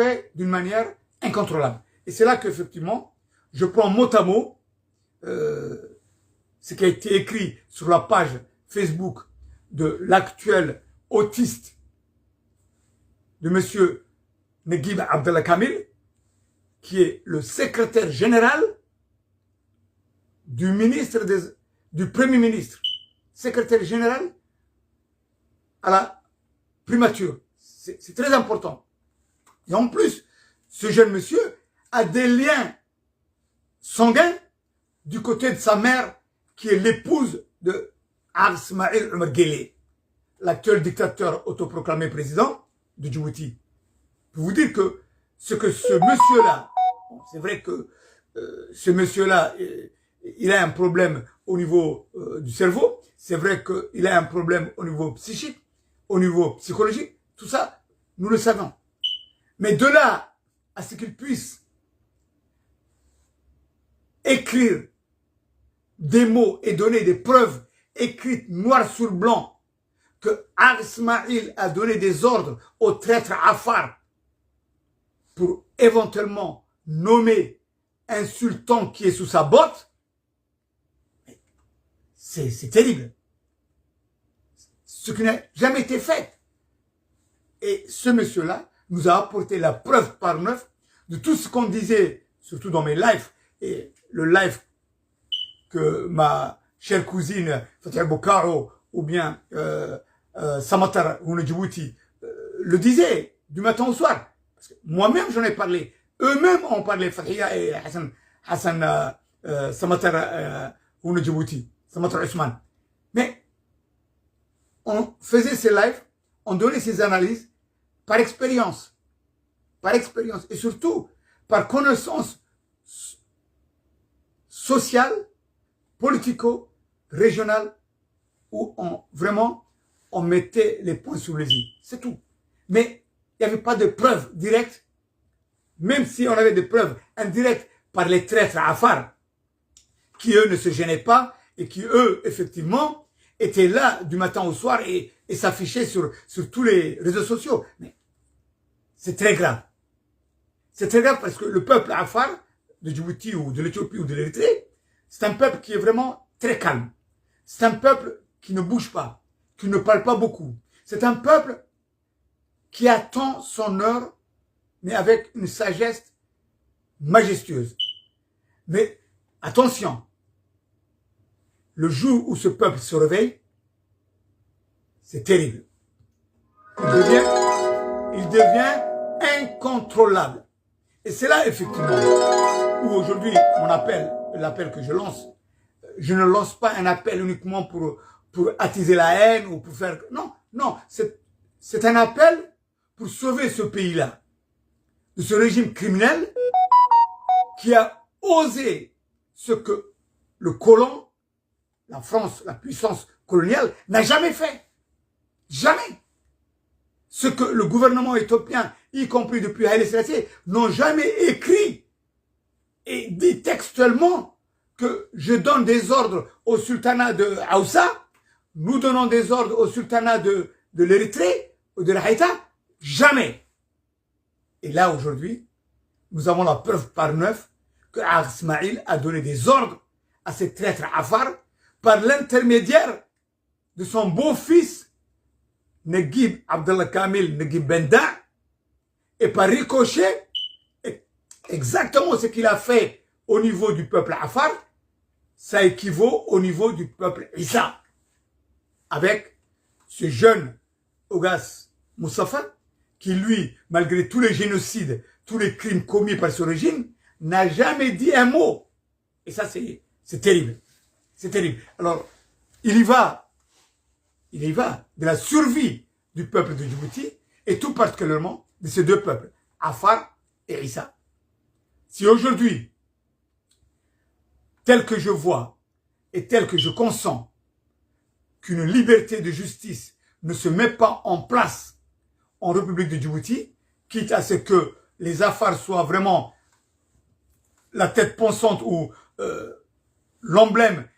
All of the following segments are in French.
fait d'une manière incontrôlable. Et c'est là qu'effectivement, je prends mot à mot ce qui a été écrit sur la page Facebook de l'actuel autiste de monsieur Negib Abdallah Kamil, qui est le secrétaire général du Premier ministre, secrétaire général à la primature. C'est très important. Et en plus, ce jeune monsieur a des liens sanguins du côté de sa mère, qui est l'épouse de Ismaïl Omar Guelleh, l'actuel dictateur autoproclamé président de Djibouti. Pour vous dire que ce monsieur-là, c'est vrai que ce monsieur-là, il a un problème au niveau du cerveau, c'est vrai qu'il a un problème au niveau psychique, au niveau psychologique, tout ça, nous le savons. Mais de là à ce qu'il puisse écrire des mots et donner des preuves écrites noir sur blanc que Ismaïl a donné des ordres au traître Afar pour éventuellement nommer un sultan qui est sous sa botte, c'est terrible. Ce qui n'a jamais été fait. Et ce monsieur-là nous a apporté la preuve par neuf de tout ce qu'on disait, surtout dans mes lives, et le live que ma chère cousine Fatia Boukaro ou bien Samatar Oune Djibouti le disait du matin au soir. Moi-même j'en ai parlé. Eux-mêmes ont parlé, Fatia et Hassan Samatar Oune Djibouti, Samatar Ousmane. Mais on faisait ces lives, on donnait ces analyses par expérience et surtout par connaissance sociale, politico-régionale, où on mettait les points sur les i. C'est tout. Mais il n'y avait pas de preuves directes, même si on avait des preuves indirectes par les traîtres Afar, qui eux ne se gênaient pas et qui eux, effectivement, étaient là du matin au soir et s'affichaient sur tous les réseaux sociaux. Mais c'est très grave. C'est très grave parce que le peuple Afar de Djibouti ou de l'Éthiopie ou de l'Érythrée, c'est un peuple qui est vraiment très calme. C'est un peuple qui ne bouge pas, qui ne parle pas beaucoup. C'est un peuple qui attend son heure, mais avec une sagesse majestueuse. Mais attention, le jour où ce peuple se réveille, c'est terrible. Il devient incontrôlable. Et c'est là, effectivement, où aujourd'hui, l'appel que je lance, je ne lance pas un appel uniquement pour attiser la haine ou pour faire... Non, c'est un appel pour sauver ce pays-là de ce régime criminel qui a osé ce que le colon, la France, la puissance coloniale, n'a jamais fait. Jamais. Ce que le gouvernement éthiopien, y compris depuis Haïlé Sélassié, n'ont jamais écrit et dit textuellement que je donne des ordres au sultanat de Haoussa, nous donnons des ordres au sultanat de l'Érythrée ou de la Haïta. Jamais. Et là, aujourd'hui, nous avons la preuve par neuf que Ismaïl a donné des ordres à ces traîtres Afar par l'intermédiaire de son beau-fils Negib Abdallah Kamil Negib Benda, et par ricochet, exactement ce qu'il a fait au niveau du peuple Afar, ça équivaut au niveau du peuple Issa, avec ce jeune Ogas Moussafa, qui lui, malgré tous les génocides, tous les crimes commis par ce régime, n'a jamais dit un mot. Et ça, c'est terrible. C'est terrible. Alors, il y va de la survie du peuple de Djibouti, et tout particulièrement de ces deux peuples, Afar et Issa. Si aujourd'hui, tel que je vois et tel que je consens qu'une liberté de justice ne se met pas en place en République de Djibouti, quitte à ce que les Afars soient vraiment la tête pensante ou l'emblème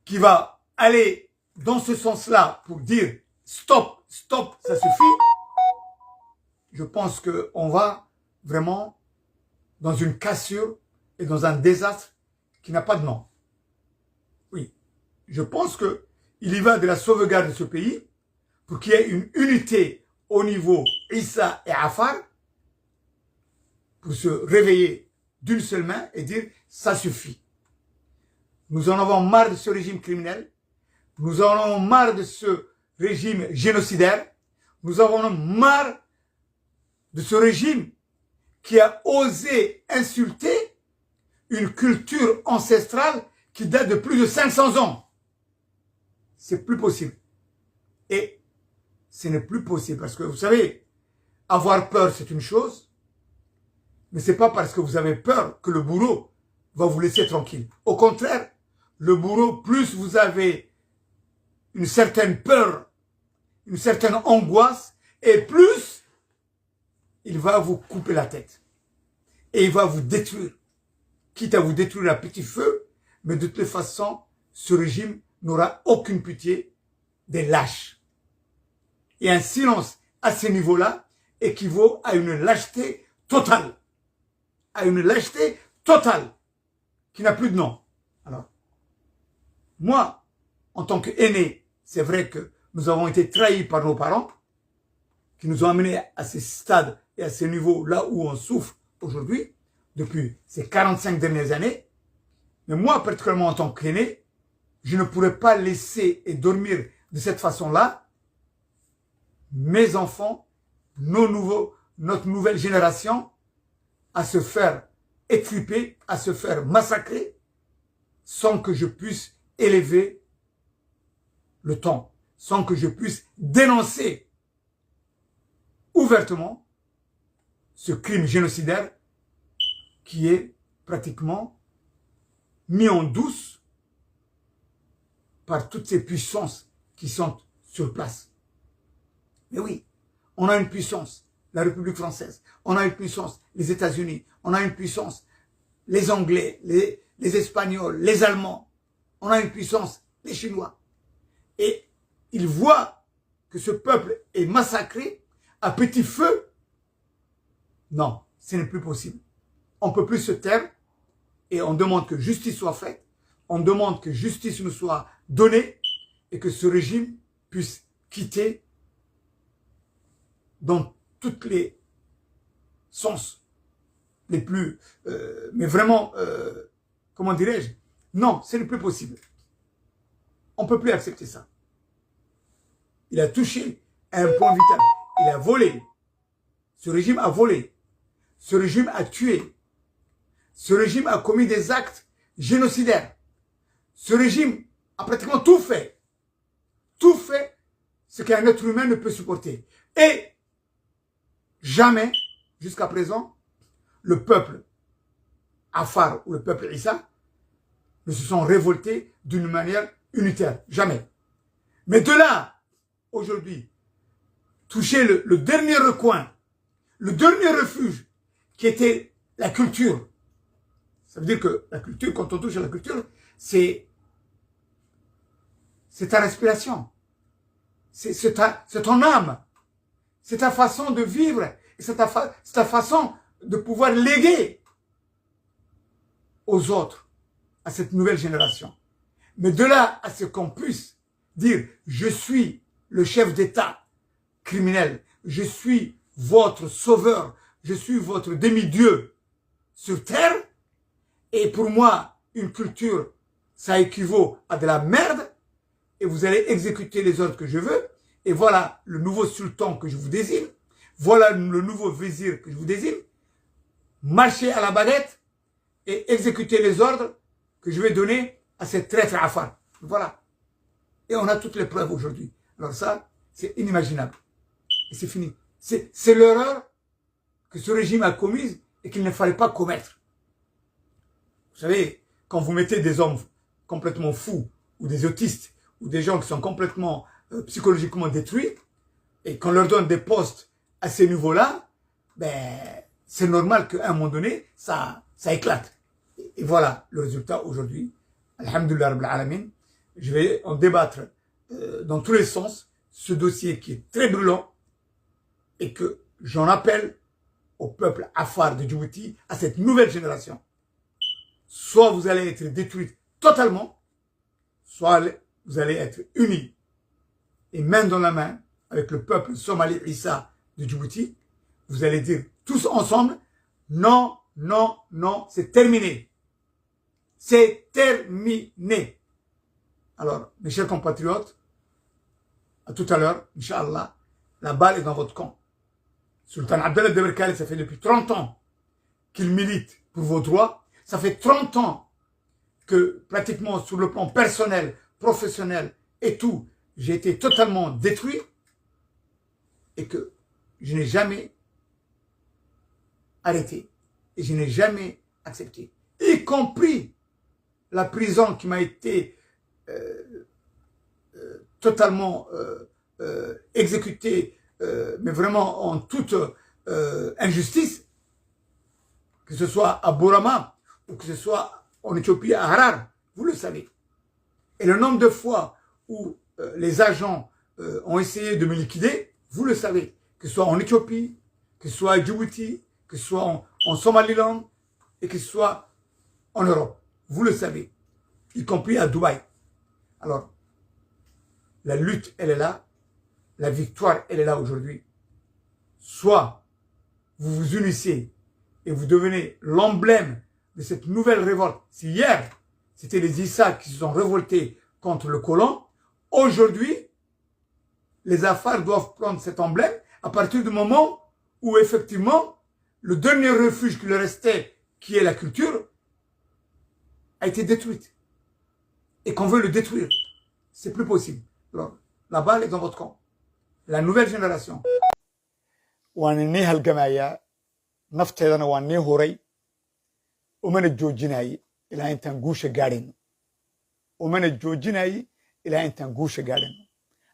qui va aller dans ce sens-là pour dire stop, stop, ça suffit, je pense qu'on va vraiment dans une cassure et dans un désastre qui n'a pas de nom. Oui, je pense qu'il y va de la sauvegarde de ce pays pour qu'il y ait une unité au niveau Issa et Afar pour se réveiller d'une seule main et dire ça suffit. Nous en avons marre de ce régime criminel, nous en avons marre de ce régime génocidaire, nous en avons marre de ce régime qui a osé insulter une culture ancestrale qui date de plus de 500 ans. C'est plus possible. Et ce n'est plus possible parce que vous savez, avoir peur c'est une chose, mais c'est pas parce que vous avez peur que le bourreau va vous laisser tranquille. Au contraire, le bourreau, plus vous avez une certaine peur, une certaine angoisse, et plus il va vous couper la tête. Et il va vous détruire. Quitte à vous détruire à petit feu, mais de toute façon, ce régime n'aura aucune pitié des lâches. Et un silence à ce niveau-là équivaut à une lâcheté totale. À une lâcheté totale qui n'a plus de nom. Alors, moi, en tant qu'aîné, c'est vrai que nous avons été trahis par nos parents, qui nous ont amenés à ce stade et à ce niveau là où on souffre aujourd'hui, depuis ces 45 dernières années. Mais moi, particulièrement en tant qu'aîné, je ne pourrais pas laisser et dormir de cette façon-là mes enfants, notre nouvelle génération, à se faire étriper, à se faire massacrer, sans que je puisse élever le ton, sans que je puisse dénoncer ouvertement ce crime génocidaire qui est pratiquement mis en douce par toutes ces puissances qui sont sur place. Mais oui, on a une puissance, la République française, on a une puissance, les États-Unis, on a une puissance, les Anglais, les Espagnols, les Allemands, on a une puissance, les Chinois. Et ils voient que ce peuple est massacré à petit feu. Non, ce n'est plus possible. On ne peut plus se taire et on demande que justice soit faite, on demande que justice nous soit donnée et que ce régime puisse quitter dans toutes les sens les plus... mais vraiment, comment dirais-je? Non, ce n'est plus possible. On ne peut plus accepter ça. Il a touché à un point vital. Il a volé. Ce régime a volé. Ce régime a tué. Ce régime a commis des actes génocidaires. Ce régime a pratiquement tout fait. Tout fait ce qu'un être humain ne peut supporter. Et jamais, jusqu'à présent, le peuple Afar ou le peuple Issa ne se sont révoltés d'une manière unitaire. Jamais. Mais de là, aujourd'hui, toucher le dernier recoin, le dernier refuge qui était la culture. Ça veut dire que la culture, quand on touche à la culture, c'est ta respiration. C'est ton âme. C'est ta façon de vivre. C'est ta façon de pouvoir léguer aux autres, à cette nouvelle génération. Mais de là à ce qu'on puisse dire « Je suis le chef d'État criminel, je suis votre sauveur, je suis votre demi-dieu sur terre, et pour moi, une culture, ça équivaut à de la merde, et vous allez exécuter les ordres que je veux, et voilà le nouveau sultan que je vous désigne, voilà le nouveau vizir que je vous désigne, marchez à la baguette et exécutez les ordres que je vais donner à cette traître Afar. Voilà. Et on a toutes les preuves aujourd'hui. Alors ça, c'est inimaginable. Et c'est fini. C'est l'erreur que ce régime a commise et qu'il ne fallait pas commettre. Vous savez, quand vous mettez des hommes complètement fous, ou des autistes, ou des gens qui sont complètement psychologiquement détruits, et qu'on leur donne des postes à ces niveaux-là, ben, c'est normal qu'à un moment donné, ça éclate. Et voilà le résultat aujourd'hui. Alhamdulillah Rabbil Alamin. Je vais en débattre dans tous les sens, ce dossier qui est très brûlant, et que j'en appelle au peuple afar de Djibouti, à cette nouvelle génération. Soit vous allez être détruits totalement, soit vous allez être unis et main dans la main avec le peuple somali Issa de Djibouti. Vous allez dire tous ensemble, non, non, non, c'est terminé. C'est terminé. Alors, mes chers compatriotes, à tout à l'heure, Inch'Allah, la balle est dans votre camp. Sultan Abdallah Demirkali, ça fait depuis 30 ans qu'il milite pour vos droits. Ça fait 30 ans que, pratiquement sur le plan personnel, professionnel et tout, j'ai été totalement détruit et que je n'ai jamais arrêté et je n'ai jamais accepté. Y compris la prison qui m'a été totalement exécutée, mais vraiment en toute injustice, que ce soit à Burama ou que ce soit en Éthiopie à Harar, vous le savez. Et le nombre de fois où les agents ont essayé de me liquider, vous le savez, que ce soit en Éthiopie, que ce soit à Djibouti, que ce soit en Somaliland et que ce soit en Europe. Vous le savez, y compris à Dubaï. Alors, la lutte, elle est là. La victoire, elle est là aujourd'hui. Soit vous vous unissez et vous devenez l'emblème de cette nouvelle révolte. Si hier, c'était les Issa qui se sont révoltés contre le colon, aujourd'hui, les Afars doivent prendre cet emblème à partir du moment où, effectivement, le dernier refuge qui leur restait, qui est la culture, a été détruite. Et qu'on veut le détruire. C'est plus possible. Alors, la balle est dans votre camp. La nouvelle génération. waan inii halgamayaa nafteedana waan nii huray umana joojinaye ilaa intaan guusha gaadhayno umana joojinaye ilaa intaan guusha gaadhayno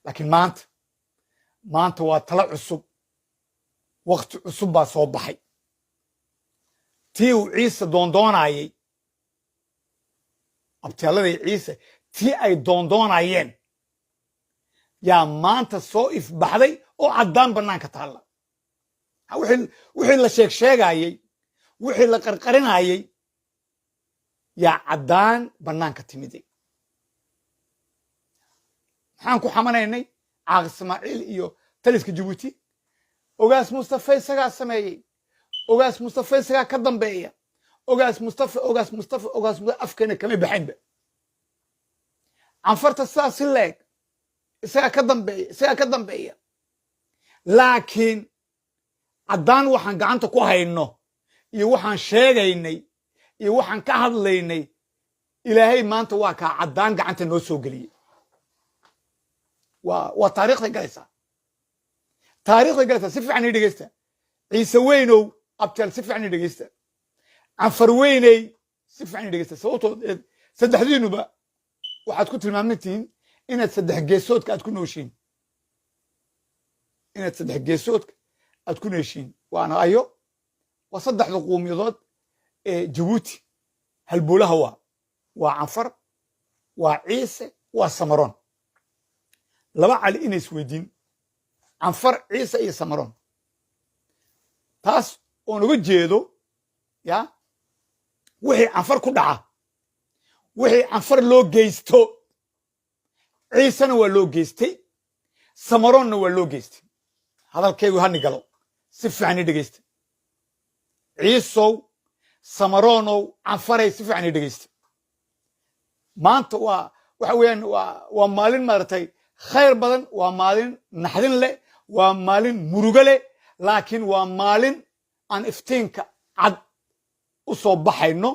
laakiin maanta waa talo cusub waqti cusub baa soo baxay tii uu ciise doondoonayay abtiyaaladii ciise tii ay doondoonayeen yaa maanta soo ifbaxday oo caddaan bannaanka taalla wixii la sheegayey wixii la qarqarinayey yaa caddaan bannaanka timiday maxaan ku xamanaynay caaq ismaaciil iyo taliska Djibouti ogaas Mustafa isagaa sameeyey ogaas Mustafa isagaa ka dambeeya ogaas Mustafa afkeena kama baxaynba canfarta sidaas si leeg isagaa ka dambeeya laakiin caddaan waxaan gacanta ku hayno iyo waxaan sheegaynay iyo waxaan ka hadlaynay ilaahay maanta waa kaa caddaan gacanta noo soo geliyey waa taariikhday galaysaa si fiican ii dhegeysta ciise weynow abtaal si fiican ii dhegeysta canfar weyney si fiican ii dhegeysta sababtoo saddexdiinuba waxaad ku tilmaamantihiin inaad saddex geesoodka aad ku nooshiin aad ku neeshiin waana ayo waa saddexda quumiyadood ee Djibouti halboolaha waa canfar waa ciise waa samaroon laba cali inay isweydiin canfar ciise iyo samaroon taas oo naga jeedo ya wixii canfar ku dhaca wixii canfar loo geysto ciisena waa loo geystay samaroonna waa loo geystay hadalkaygu hani galo si fiican ii dhegeysta ciisow samaroonow canfaray si fiican ii dhegeysta maanta waxa weeyaan waa maalin maaragtay khayr badan waa maalin naxdin leh waa maalin murugo leh laakiin waa maalin aan iftiinka cad u soo baxayno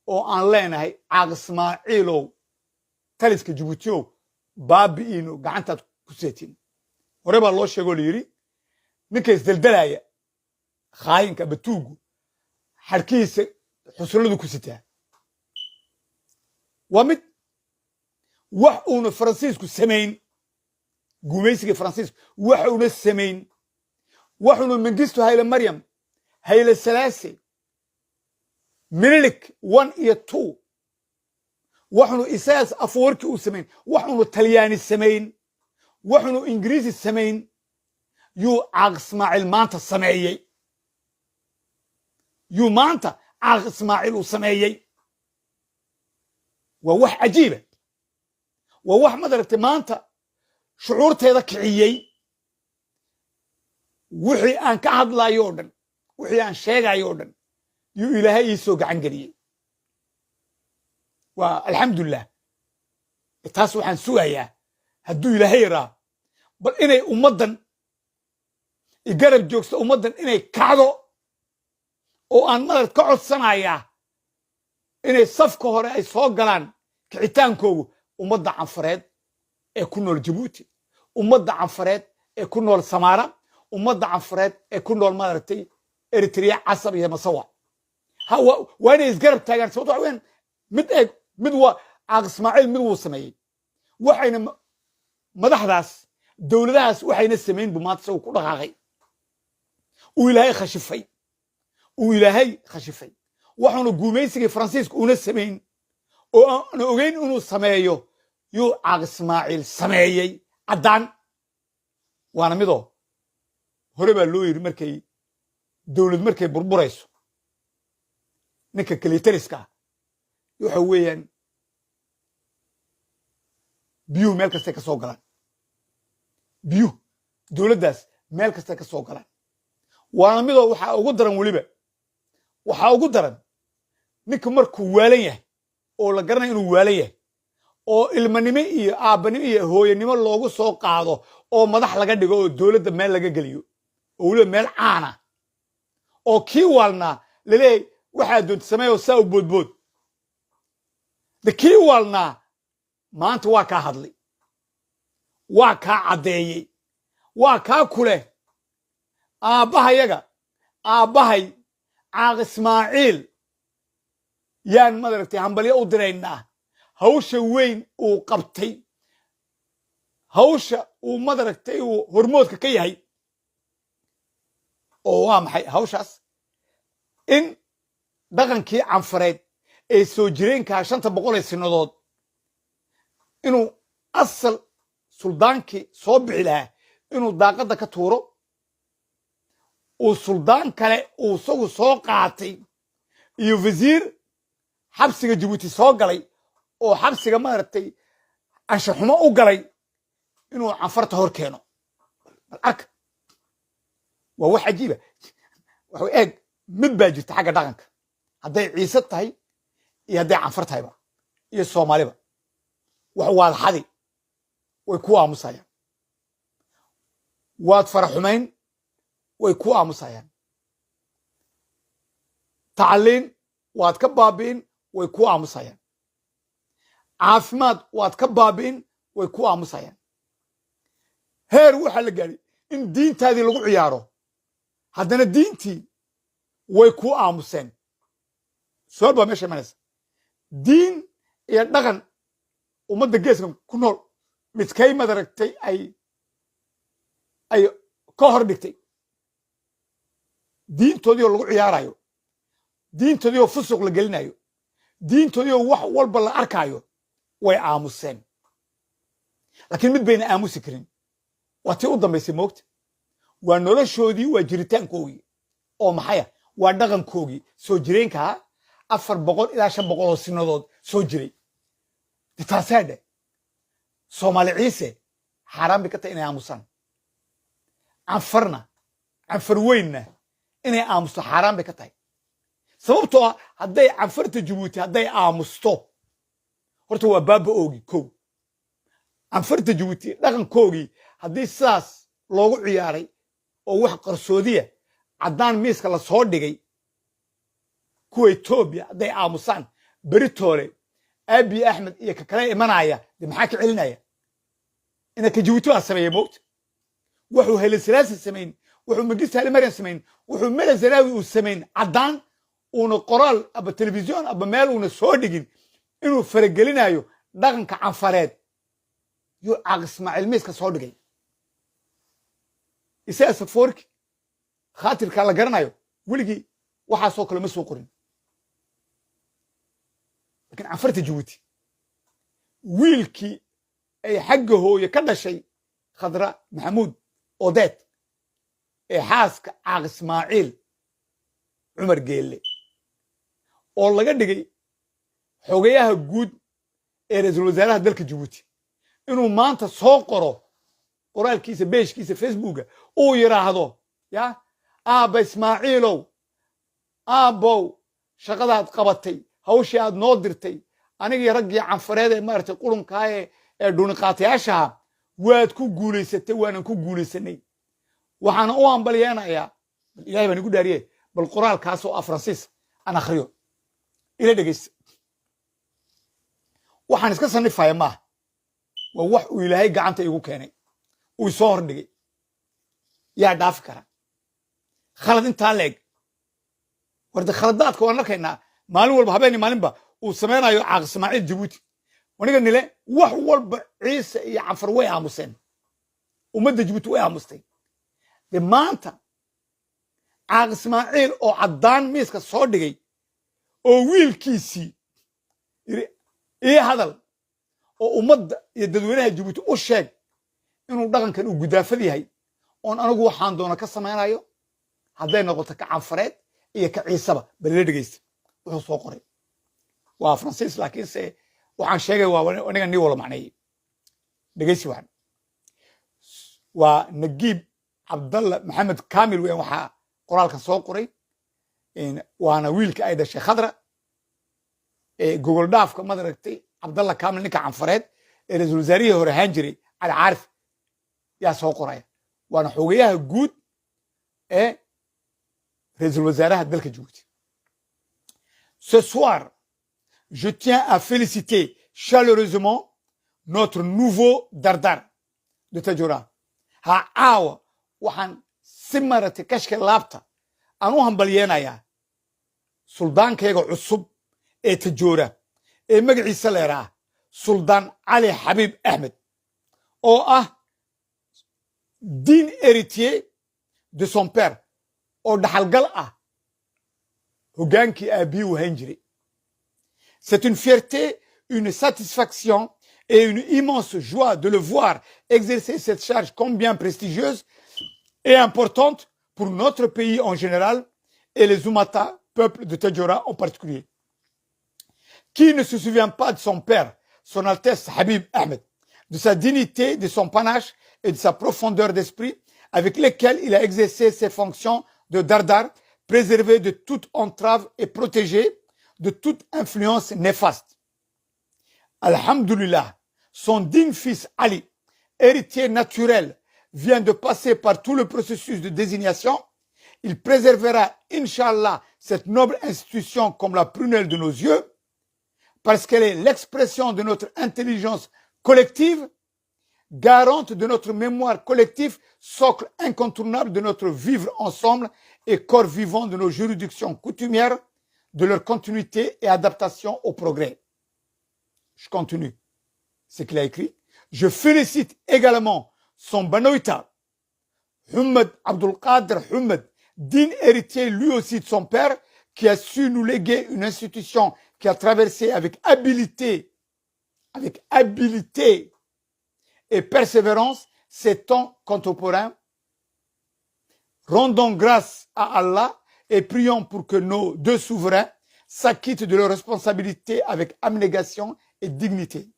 oo aan leenahay caaq ismaaciilow taliska Djiboutiow baabi'iino gacantaad ku seetiin hore baa loo sheegoo la yidhi ninka isdeldelaya khaayinka batuugu xarkiisa xusulladu ku sitaa waa mid wax uuna faransiisku samayn gumaysiga faransiisku wax uuna samayn wax uuna Mengistu Haile Mariam Haile Selassie Minilik 1 iyo 2 wax uuna Isaas Afwerki u samayn wax uuna Talyaani samayn wax uuna Ingiriisi samayn yuu caaq ismaaciil maanta sameeyey yuu maanta caaq ismaaciil uu sameeyey waa wax cajiiba waa wax madaragtay maanta shucuurteeda kiciyey wixii aan ka hadlayo oo dhan wixii aan sheegayo oo dhan yuu ilaahay ii soo gacan geliyey waa alxamdulilah taas waxaan sugayaa hadduu ilaahay yaraa bal inay ummaddan igarab joogsto ummaddan inay kacdo oo aan madarad ka codsanayaa inay safka hore ay soo galaan kicitaankoogu ummadda canfareed ee ku nool jabuuti ummadda canfareed ee ku nool samaara ummadda canfareed ee ku nool maaragtay eritrea casab iyo masawa waa inay isgarab taagaan sababto waxa weyan mid waa caaq ismaaciil mid wuu sameeyey waxayna madaxdaas dowladahaas waxayna samayn bu maanta isagu ku dhaqaaqay uu ilaahay khashifay waxaanu guumaysigii faransiiska una samayn oo aan ogeyn inuu sameeyo yuu caaq ismaaciil sameeyey caddaan waana midoo hore baa loo yidhi markay burburayso ninka kalitariska waxa weeyaan biyuhu meel kastay ka soo galaan biyuhu dowladdaas meel kastay ka soo galaan waana midoo waxaa ugu daran weliba waxaa ugu daran ninka markuu waalan yahay oo la garanayo inuu waalan yahay oo ilmanimo iyo aabbanimo iyo hooyanimo loogu soo qaado oo madax laga dhigo oo dowladda meel laga geliyo oo weliba meel caana oo kii waalnaa laleeyahay waxaa doonta sameeyoo saa u boodbood de kii waalnaa maanta waa kaa hadlay waa kaa caddeeyey waa kaa ku leh aabbahay caaq ismaaciil yaan madaragtay hambalyo u diraynaa hawsha weyn uu qabtay hawsha uu madaragtay uu hormoodka ka yahay oo waa maxay hawshaas in dhaqankii canfareed ee soo jireenkaa 500 sanadood inuu asal suldaankii soo bixi lahaa inuu daaqadda ka tuuro uu suldaan kale uu isagu soo qaatay iyo wasiir xabsiga jabuuti soo galay oo xabsiga maaragtay anshaxumo u galay inuu canfarta hor keeno bal arka waa wax cajiiba waxa eeg mid baa jirta xagga dhaqanka hadday ciise tahay iyo hadday canfar tahayba iyo soomaaliba wax waad xadi way ku aamusayaan waad faraxumayn way ku aamusayaan tacliin waad ka baabi'in way ku aamusayaan caafimaad waad ka baabi'in way ku aamusayaan heer waxaa la gaadhay in diintaadii lagu ciyaaro haddana diintii way ku aamuseen su'aal baa meesha imanaysa diin iyo dhaqan ummadda geeskan ku nool midkay madaragtay ay ka hor dhigtay diintoodii oo lagu ciyaarayo diintoodii oo fusuq la gelinayo diintoodii oo wax walba la arkaayo way aamuseen laakiin mid bayna aamusi karin waa tii u dambaysay moogta waa noloshoodii waa jiritaankoogii oo maxaya waa dhaqankoogii soo jireenkaa 400 ilaa 500 oo sinadood soo jiray taasaa dhe soomaali ciise xaaraan bay ka tahay inay aamusaan canfar weynna inay aamusto xaaraan bay ka tahay sababtoo ah hadday canfarta jabuuti hadday aamusto horta waa baaba-oogii kow canfarta jabuuti dhaqankoogii haddii sidaas loogu ciyaaray oo wax qarsoodiya caddaan miiska la soo dhigay kuwa etoobiya hadday aamusaan beritoole aabiy axmed iyo ka kale imanaya dee maxaa ka celinaya inaka jabuuti baa sameeya moogta wuxuu helesalaasi samayn wuxuu magista halimarian samayn wuxuu mele zanaawi uu samayn caddaan uuna qoraal aba telefisyon aba meel uuna soo dhigin inuu faragelinayo dhaqanka canfareed yuu caaq ismaaciil miiska soo dhigay isaga safoorki khaatirkaa la garanayo weligii waxaasoo kale ma soo qorin lakiin canfarta jabuuti wiilkii ay xagga hooye ka dhashay khadra maxamuud odeed ee xaaska caaq ismaaciil cumar geelle oo laga dhigay xogayaha guud ee ra-iisul wasaaraha dalka jabuuti inuu maanta soo qoro qoraalkiisa beeshkiisa facebooka uu yidhaahdo ya aabba ismaaciilow aabbow shaqadaad qabatay hawshii aad noo dirtay anigii raggii canfareed ee maaragtay qurunkaa ee dhuuniqaatayaashaha waad ku guulaysatay waanan ku guulaysanay waxaana u ambalyeenayaa bal ilahay baan igu dhaariye bal qoraalkaasoo ah faransiis aan akhriyo ila dhegaysta waxaan iska sanifaya maaha waa wax uu ilaahay gacanta igu keenay uu isoo hordhigay yaa dhaafi kara khalad intaa leeg warda khaladaadka waan arkaynaa maalin walba habeen maalinba uu samaynayo caaq ismaaciil jabuuti waniga nile wax walba ciise iyo canfar way aamuseen ummadda jabuuti way aamustay de maanta caaq ismaaciil oo caddaan miiska soo dhigay oo wiilkiisii yiri ii hadal oo ummadda iyo dadweynaha jabuuti u sheeg inuu dhaqankan uu gudaafad yahay oon anigu waxaan doona ka samaynayo hadday noqoto ka canfareed iyo ka ciisaba balila dhegaysta wuxuu soo qoray waa faransiis laakiinse waxaan sheegay waa aniga nii wala macneeyey dhegaysi waxan waa nagiib cabdalla maxamed kaamil weyn waxaa qoraalkan soo qoray waana wiilka ay dhashay khadra gogol dhaafka mad aragtay cabdalla kaamil ninka canfareed ee ra-iisul wasaarihii hore ahaan jiray cali caarif yaa soo qoraya waana xogayaha guud ee ra-iisul wasaaraha dalka jabuuti ce soir je tiens à féliciter chaleureusement notre nouveau dardar de Tadjoura ha caawa waxaan si maratay kashka laabta aan u hambalyeenayaa suldaankayga cusub ee Tadjoura ee magaciisa leeraa suldaan cali xabiib axmed oo ah digne héritier de son père oo dhaxalgal ah hoggaankii aabbihii uu hayn jiray c'est une fierté une satisfaction et une immense joie de le voir exercer cette charge combien prestigieuse et importante pour notre pays en général et les Oumata, peuple de Tadjoura en particulier. Qui ne se souvient pas de son père, son Altesse Habib Ahmed, de sa dignité, de son panache et de sa profondeur d'esprit avec lesquels il a exercé ses fonctions de dardar, préservé de toute entrave et protégé de toute influence néfaste. Alhamdulillah, son digne fils Ali, héritier naturel, vient de passer par tout le processus de désignation. Il préservera, Inch'Allah, cette noble institution comme la prunelle de nos yeux, parce qu'elle est l'expression de notre intelligence collective, garante de notre mémoire collective, socle incontournable de notre vivre ensemble et corps vivant de nos juridictions coutumières, de leur continuité et adaptation au progrès. Je continue ce qu'il a écrit. Je félicite également son Banoïta, Humed Abdul Qadir Humed, digne héritier lui aussi de son père, qui a su nous léguer une institution qui a traversé avec habileté et persévérance ces temps contemporains. Rendons grâce à Allah et prions pour que nos deux souverains s'acquittent de leurs responsabilités avec abnégation et dignité.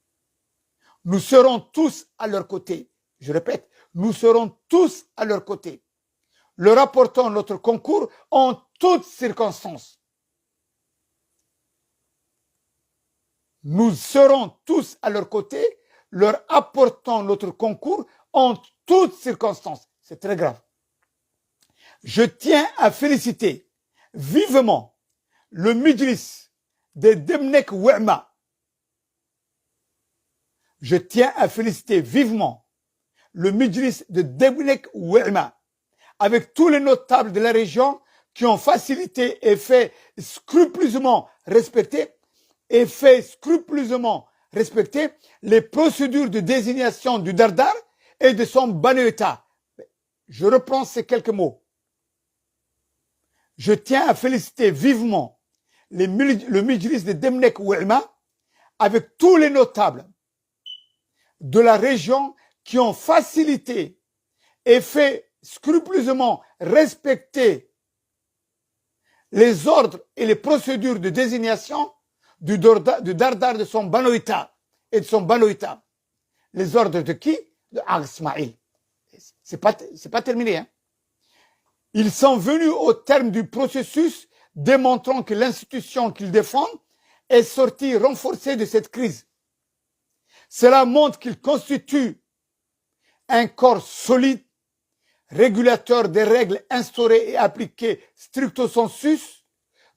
Nous serons tous à leur côté. Je répète, nous serons tous à leur côté. Leur apportons notre concours en toutes circonstances. Nous serons tous à leur côté, leur apportons notre concours en toutes circonstances. C'est très grave. Je tiens à féliciter vivement le Midlis de Demnek Ouema. Je tiens à féliciter vivement le Midlis de Demnek Ouema avec tous les notables de la région qui ont facilité et fait scrupuleusement respecter les procédures de désignation du Dardar et de son Banoïta. Je reprends ces quelques mots. Je tiens à féliciter vivement le Midlis de Demnek Ouema avec tous les notables de la région qui ont facilité et fait scrupuleusement respecté les ordres et les procédures de désignation du Dardar de son Banoïta et de son Banoïta. Les ordres de qui? De Ag Ismail. C'est pas terminé. Hein? Ils sont venus au terme du processus démontrant que l'institution qu'ils défendent est sortie renforcée de cette crise. Cela montre qu'ils constituent un corps solide, régulateur des règles instaurées et appliquées stricto sensus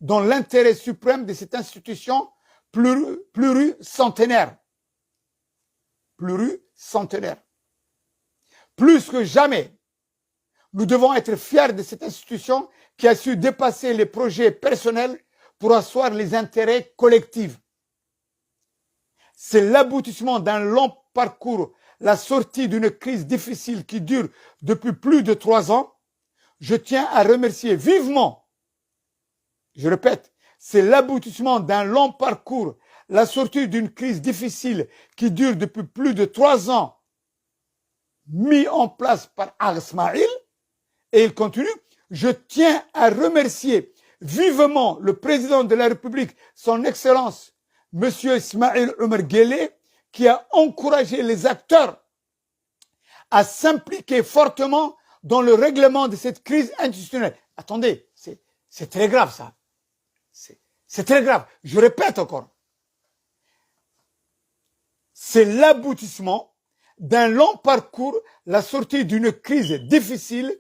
dans l'intérêt suprême de cette institution pluricentenaire. Pluricentenaire. Plus que jamais, nous devons être fiers de cette institution qui a su dépasser les projets personnels pour asseoir les intérêts collectifs. C'est l'aboutissement d'un long parcours, la sortie d'une crise difficile qui dure depuis plus de 3 ans. Je tiens à remercier vivement, je répète, c'est l'aboutissement d'un long parcours, la sortie d'une crise difficile qui dure depuis plus de 3 ans, mis en place par Ag Ismail, et il continue, je tiens à remercier vivement le président de la République, son Excellence, M. Ismail Omar Guelleh, qui a encouragé les acteurs à s'impliquer fortement dans le règlement de cette crise institutionnelle. Attendez, c'est très grave ça. C'est très grave. Je répète encore. C'est l'aboutissement d'un long parcours, la sortie d'une crise difficile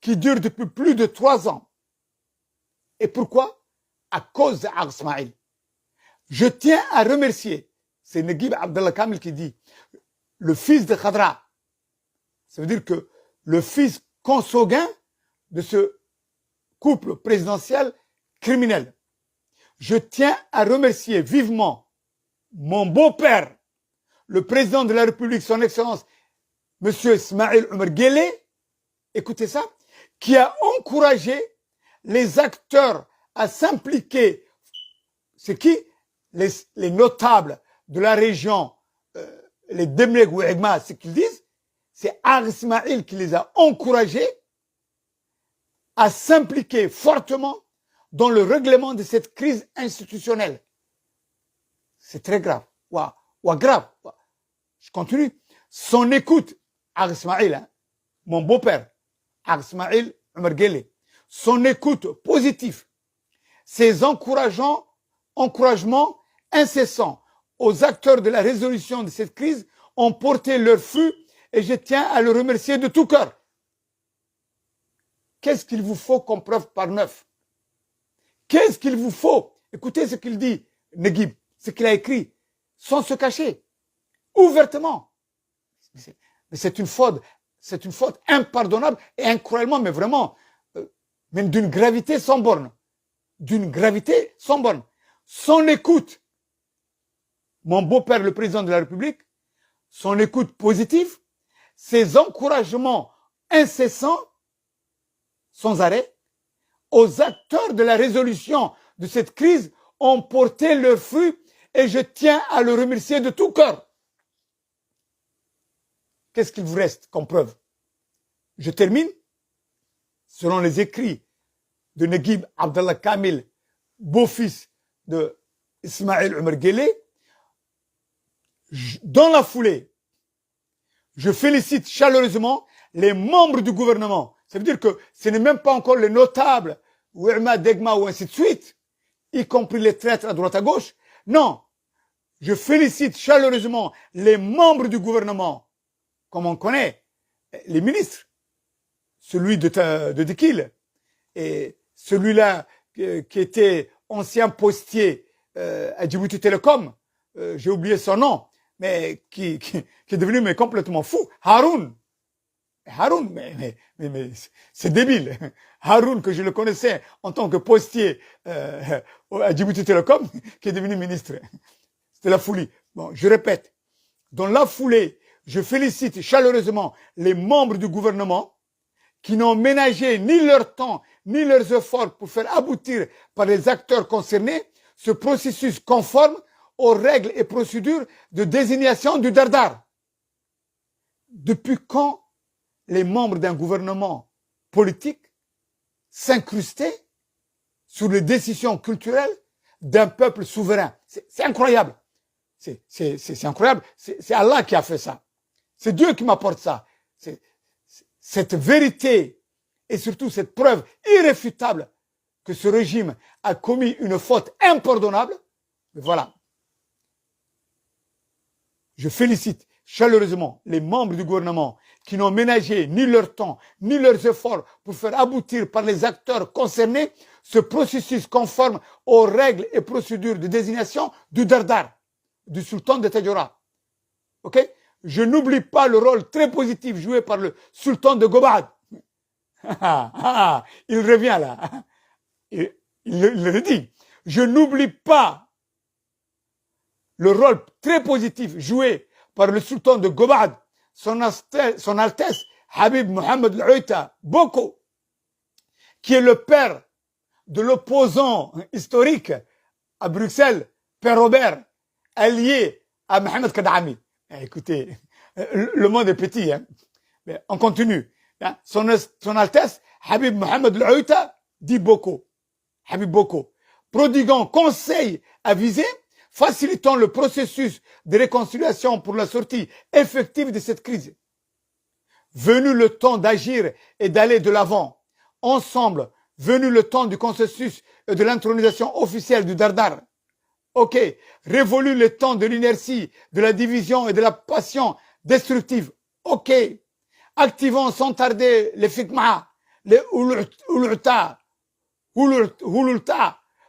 qui dure depuis plus de 3 ans. Et pourquoi? À cause d'Ag Ismail. Je tiens à remercier, c'est Naguib Abdallah Kamil qui dit, le fils de Khadra. Ça veut dire que le fils consanguin de ce couple présidentiel criminel. Je tiens à remercier vivement mon beau-père, le président de la République, son Excellence, M. Ismail Omar Guelleh, écoutez ça, qui a encouragé les acteurs à s'impliquer. C'est qui? Les notables de la région, les Demleg ou Egma, ce qu'ils disent, c'est Ag Ismail qui les a encouragés à s'impliquer fortement dans le règlement de cette crise institutionnelle. C'est très grave. Grave. Je continue. Son écoute, Ag Ismail, hein, mon beau-père, Ag Ismail Omar Guelleh, son écoute positive, ses encouragements incessants aux acteurs de la résolution de cette crise ont porté leur fruit et je tiens à le remercier de tout cœur. Qu'est-ce qu'il vous faut comme preuve par 9? Qu'est-ce qu'il vous faut? Écoutez ce qu'il dit, Naguib, ce qu'il a écrit, sans se cacher, ouvertement. Mais c'est une faute impardonnable et incroyablement, mais vraiment, même d'une gravité sans borne. D'une gravité sans borne. Son écoute, mon beau-père, le président de la République, son écoute positive, ses encouragements incessants, sans arrêt, aux acteurs de la résolution de cette crise ont porté leur fruit et je tiens à le remercier de tout cœur. Qu'est-ce qu'il vous reste comme preuve? Je termine. Selon les écrits de Naguib Abdallah Kamil, beau-fils de Ismail Omar Guelleh, dans la foulée, je félicite chaleureusement les membres du gouvernement. Ça veut dire que ce n'est même pas encore les notables, ou Irma, Degma, ou ainsi de suite, y compris les traîtres à droite à gauche. Non, je félicite chaleureusement les membres du gouvernement, comme on connaît, les ministres, celui de Dekil, et celui-là qui était ancien postier à Djibouti Telecom, j'ai oublié son nom, mais qui est devenu mais complètement fou, Haroun, mais c'est débile. Haroun, que je le connaissais en tant que postier à Djibouti Telecom, qui est devenu ministre. C'était la folie. Bon, je répète, dans la foulée, je félicite chaleureusement les membres du gouvernement qui n'ont ménagé ni leur temps ni leurs efforts pour faire aboutir par les acteurs concernés ce processus conforme aux règles et procédures de désignation du Dardar. Depuis quand les membres d'un gouvernement politique s'incruster sur les décisions culturelles d'un peuple souverain. C'est incroyable. C'est incroyable. C'est Allah qui a fait ça. C'est Dieu qui m'apporte ça. Cette vérité et surtout cette preuve irréfutable que ce régime a commis une faute impardonnable. Voilà. Je félicite chaleureusement les membres du gouvernement qui n'ont ménagé ni leur temps, ni leurs efforts pour faire aboutir par les acteurs concernés ce processus conforme aux règles et procédures de désignation du Dardar, du sultan de Tadjoura. Ok? Je n'oublie pas le rôle très positif joué par le sultan de Gobad. Il revient là. Il le dit. Je n'oublie pas le rôle très positif joué par le sultan de Gobad, son Altesse Habib Mohamed Al-Oïta Boko, qui est le père de l'opposant historique à Bruxelles, Père Robert, allié à Mohamed Kadami. Écoutez, le monde est petit, hein. Mais on continue. Son Altesse Habib Mohamed Al-Oïta dit Boko, Habib Boko, prodiguant conseil avisé, facilitant le processus de réconciliation pour la sortie effective de cette crise. Venu le temps d'agir et d'aller de l'avant, ensemble, venu le temps du consensus et de l'intronisation officielle du Dardar. Ok, révolu le temps de l'inertie, de la division et de la passion destructive. Ok, activons sans tarder les fikma, les ululta,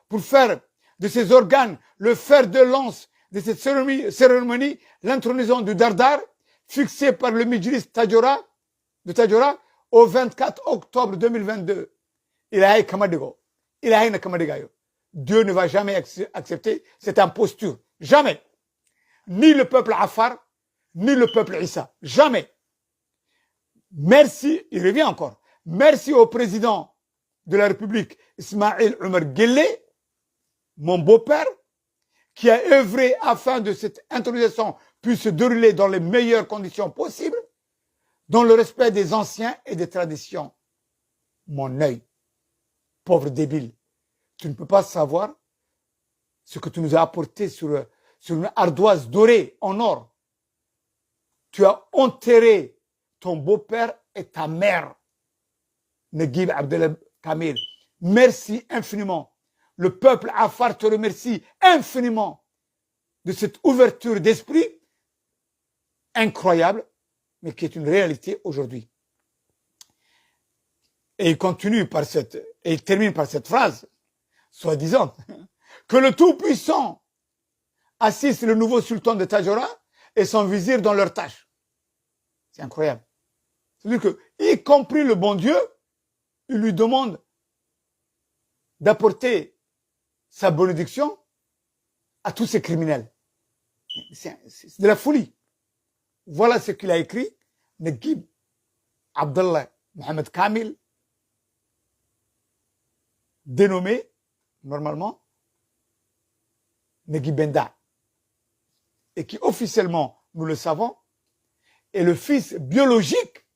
pour faire de ces organes le fer de lance de cette cérémonie, l'intronisation du Dardar, fixée par le Majlis de Tadjoura au 24 octobre 2022. Dieu ne va jamais accepter cette imposture. Jamais. Ni le peuple Afar, ni le peuple Issa. Jamais. Merci, il revient encore. Merci au président de la République, Ismaïl Omar Guelleh, mon beau-père, qui a œuvré afin que cette intronisation puisse se dérouler dans les meilleures conditions possibles, dans le respect des anciens et des traditions. Mon œil, pauvre débile, tu ne peux pas savoir ce que tu nous as apporté sur une ardoise dorée en or. Tu as enterré ton beau-père et ta mère, Naguib Abdellah Kamil. Merci infiniment. Le peuple Afar te remercie infiniment de cette ouverture d'esprit incroyable, mais qui est une réalité aujourd'hui. Et il continue et il termine par cette phrase, soi-disant, que le Tout-Puissant assiste le nouveau sultan de Tadjoura et son vizir dans leurs tâches. C'est incroyable. C'est-à-dire que, y compris le bon Dieu, il lui demande d'apporter sa bénédiction à tous ces criminels. C'est de la folie. Voilà ce qu'il a écrit, Naguib Abdellah Mohamed Kamil, dénommé, normalement, Naguib Benda, et qui officiellement, nous le savons, est le fils biologique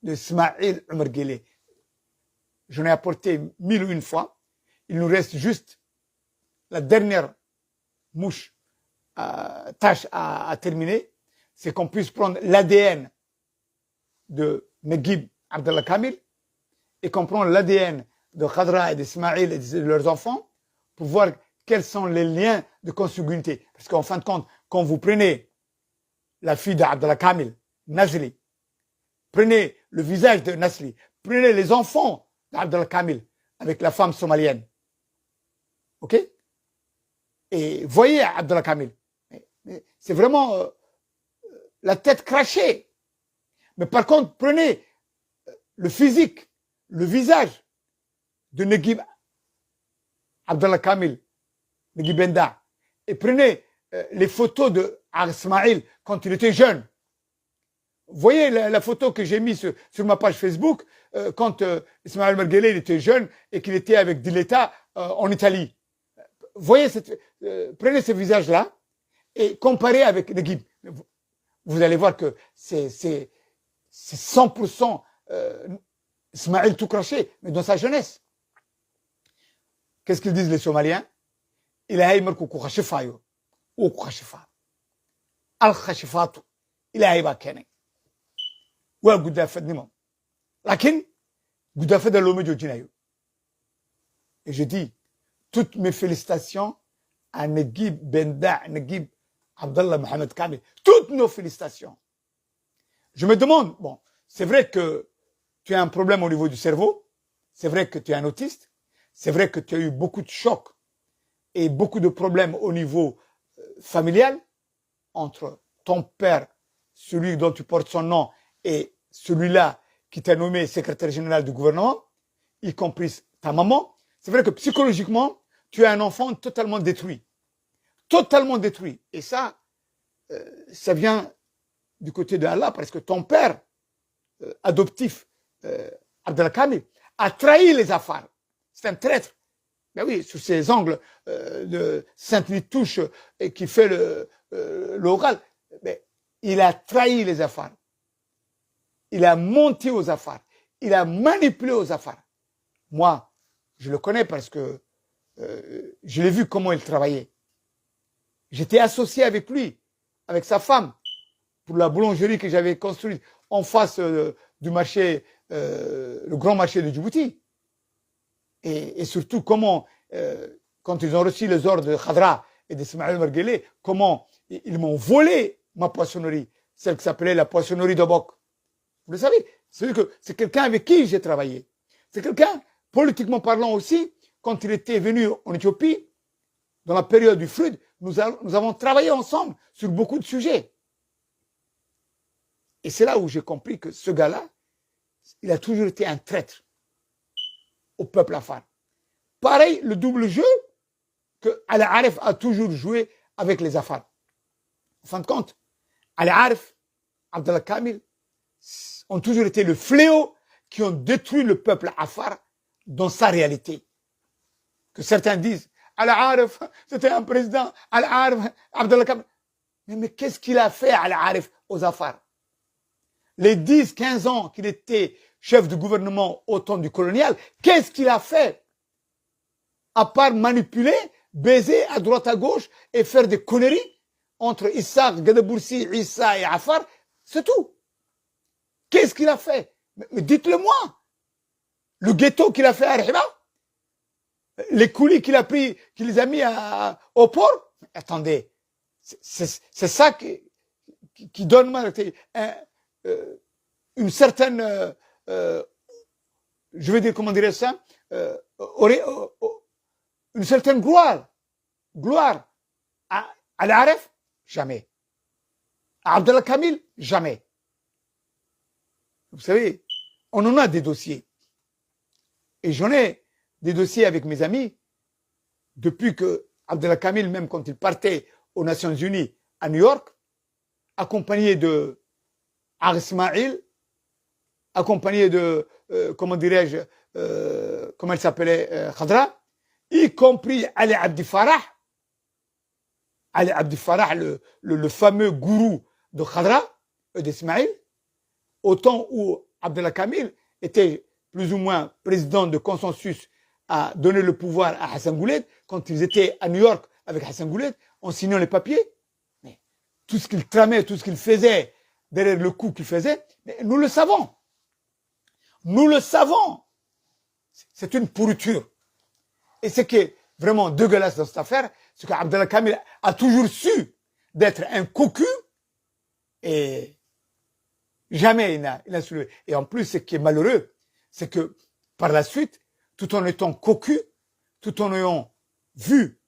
de Ismaïl Omar Guelleh. Je l'ai apporté 1001 fois. Il nous reste juste la dernière tâche à terminer, c'est qu'on puisse prendre l'ADN de Naguib Abdellah Kamil et qu'on prenne l'ADN de Khadra et d'Ismaïl et de leurs enfants pour voir quels sont les liens de consanguinité. Parce qu'en fin de compte, quand vous prenez la fille d'Abdellah Kamil, Nazli, prenez le visage de Nazli, prenez les enfants d'Abdellah Kamil avec la femme somalienne. Ok? Et voyez Abdellah Kamil. C'est vraiment la tête crachée. Mais par contre, prenez le physique, le visage de Naguib Abdellah Kamil, Naguib Benda, et prenez les photos de Ismaïl quand il était jeune. Voyez la photo que j'ai mise sur ma page Facebook quand Ismaïl Omar Guelleh il était jeune et qu'il était avec Diletta en Italie. Voyez prenez ce visage-là et comparez avec Naguib. Vous allez voir que c'est 100% Ismaël tout craché, mais dans sa jeunesse. Qu'est-ce qu'ils disent les Somaliens? Il a marku ku khashifayo ou ku khashifa al khashifatu ilahay ba keenay waa gudaafadnimo laakiin gudaafada looma joojinayo. Et je dis toutes mes félicitations à Naguib Benda, Naguib Abdallah Mohamed Kamil, toutes nos félicitations. Je me demande, bon, c'est vrai que tu as un problème au niveau du cerveau, c'est vrai que tu es un autiste, c'est vrai que tu as eu beaucoup de chocs et beaucoup de problèmes au niveau familial entre ton père, celui dont tu portes son nom, et celui-là qui t'a nommé secrétaire général du gouvernement, y compris ta maman. C'est vrai que psychologiquement, tu es un enfant totalement détruit. Totalement détruit. Et ça, ça vient du côté de Allah, parce que ton père adoptif, Abdel Kamil, a trahi les affaires. C'est un traître. Ben oui, sous ses angles de Sainte-Nitouche et qui fait l'oral, ben, il a trahi les affaires. Il a menti aux affaires. Il a manipulé aux affaires. Moi, je le connais parce que je l'ai vu comment il travaillait. J'étais associé avec lui, avec sa femme, pour la boulangerie que j'avais construite en face du marché, le grand marché de Djibouti. Et surtout comment, quand ils ont reçu les ordres de Khadra et de Ismaël Marguelé, comment ils m'ont volé ma poissonnerie, celle qui s'appelait la poissonnerie de Bok. Vous le savez, c'est quelqu'un avec qui j'ai travaillé. C'est quelqu'un, politiquement parlant aussi, quand il était venu en Éthiopie, dans la période du Flood, nous avons travaillé ensemble sur beaucoup de sujets. Et c'est là où j'ai compris que ce gars-là, il a toujours été un traître au peuple afar. Pareil, le double jeu que Al-Arif a toujours joué avec les afars. En fin de compte, Al-Arif, Abdallah Kamil, ont toujours été le fléau qui ont détruit le peuple afar dans sa réalité. Que certains disent, Al-Arif, c'était un président, Al-Arif, Abdallah Kamil. Mais qu'est-ce qu'il a fait, Al-Arif, aux afars? Les 10, 15 ans qu'il était chef de gouvernement au temps du colonial, qu'est-ce qu'il a fait? À part manipuler, baiser à droite à gauche et faire des conneries entre Issa, Gadaboursi, Issa et Afar, c'est tout. Qu'est-ce qu'il a fait? Mais dites-le moi. Le ghetto qu'il a fait à Riba, les coulis qu'il a pris, qu'il les a mis au port. Attendez, c'est ça qui donne une certaine, je vais dire, comment dirais ça, une certaine gloire à Al-Arif, jamais. À Abdallah Kamil, jamais. Vous savez, on en a des dossiers. Et j'en ai des dossiers avec mes amis depuis que Abdallah Kamil, même quand il partait aux Nations Unies à New York, accompagné de Ar Ismail, accompagné de, comment dirais-je, comment elle s'appelait, Khadra, y compris Ali Abdi Farah. Ali Abdi Farah, le fameux gourou de Khadra et d'Ismail, au temps où Abdallah Kamil était plus ou moins président de consensus à donner le pouvoir à Hassan Goulet, quand ils étaient à New York avec Hassan Goulet, en signant les papiers. Mais tout ce qu'il tramait, tout ce qu'il faisait, derrière le coup qu'il faisait, mais nous le savons. Nous le savons. C'est une pourriture. Et ce qui est vraiment dégueulasse dans cette affaire, c'est qu'Abdallah Kamil a toujours su d'être un cocu et jamais il n'a soulevé. Et en plus, ce qui est malheureux, c'est que par la suite, tout en étant cocu, tout en ayant vu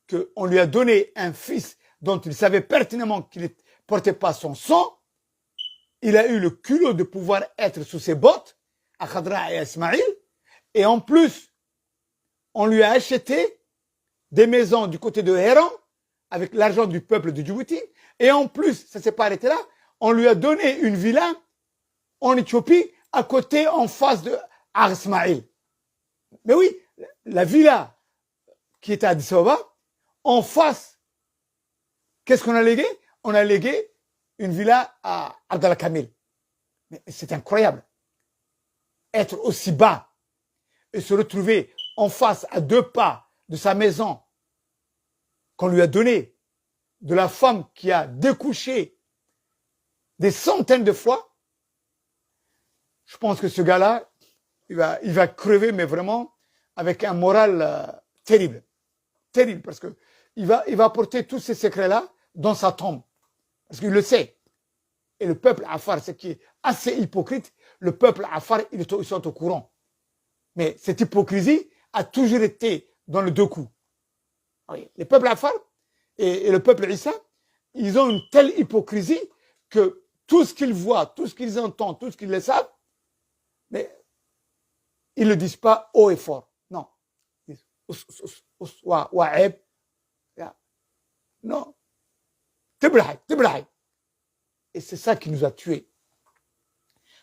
qu'on lui a donné un fils dont il savait pertinemment qu'il ne portait pas son sang, il a eu le culot de pouvoir être sous ses bottes à Khadra et à Ismail. Et en plus, on lui a acheté des maisons du côté de Héran avec l'argent du peuple de Djibouti. Et en plus, ça ne s'est pas arrêté là, on lui a donné une villa en Éthiopie à côté, en face de Ar Ismail. Mais oui, la villa qui était à Addis Ababa, en face, qu'est-ce qu'on a légué? On a légué une villa à Abdallah Kamil. Mais c'est incroyable. être aussi bas et se retrouver en face, à 2 pas de sa maison, qu'on lui a donné, de la femme qui a découché des centaines de fois, je pense que ce gars-là, il va crever, mais vraiment avec un moral terrible. Terrible, parce que il va porter tous ces secrets-là dans sa tombe. Parce qu'il le sait. Et le peuple Afar, ce qui est assez hypocrite, le peuple Afar, ils sont au courant. Mais cette hypocrisie a toujours été dans le deux coups. Oui. Les peuples Afar et le peuple Issa, ils ont une telle hypocrisie que tout ce qu'ils voient, tout ce qu'ils entendent, tout ce qu'ils le savent, mais ils ne le disent pas haut et fort. Non. Non. Et c'est ça qui nous a tués.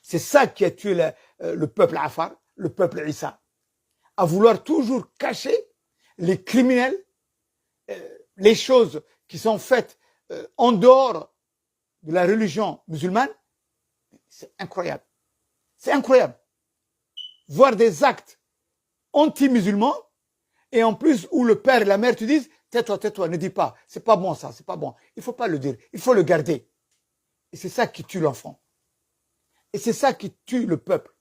C'est ça qui a tué le peuple Afar, le peuple Issa. À vouloir toujours cacher les criminels, les choses qui sont faites en dehors de la religion musulmane. C'est incroyable. C'est incroyable. Voir des actes anti-musulmans et en plus où le père et la mère te disent tais-toi, ne dis pas, c'est pas bon ça, c'est pas bon. Il faut pas le dire, il faut le garder. Et c'est ça qui tue l'enfant. Et c'est ça qui tue le peuple.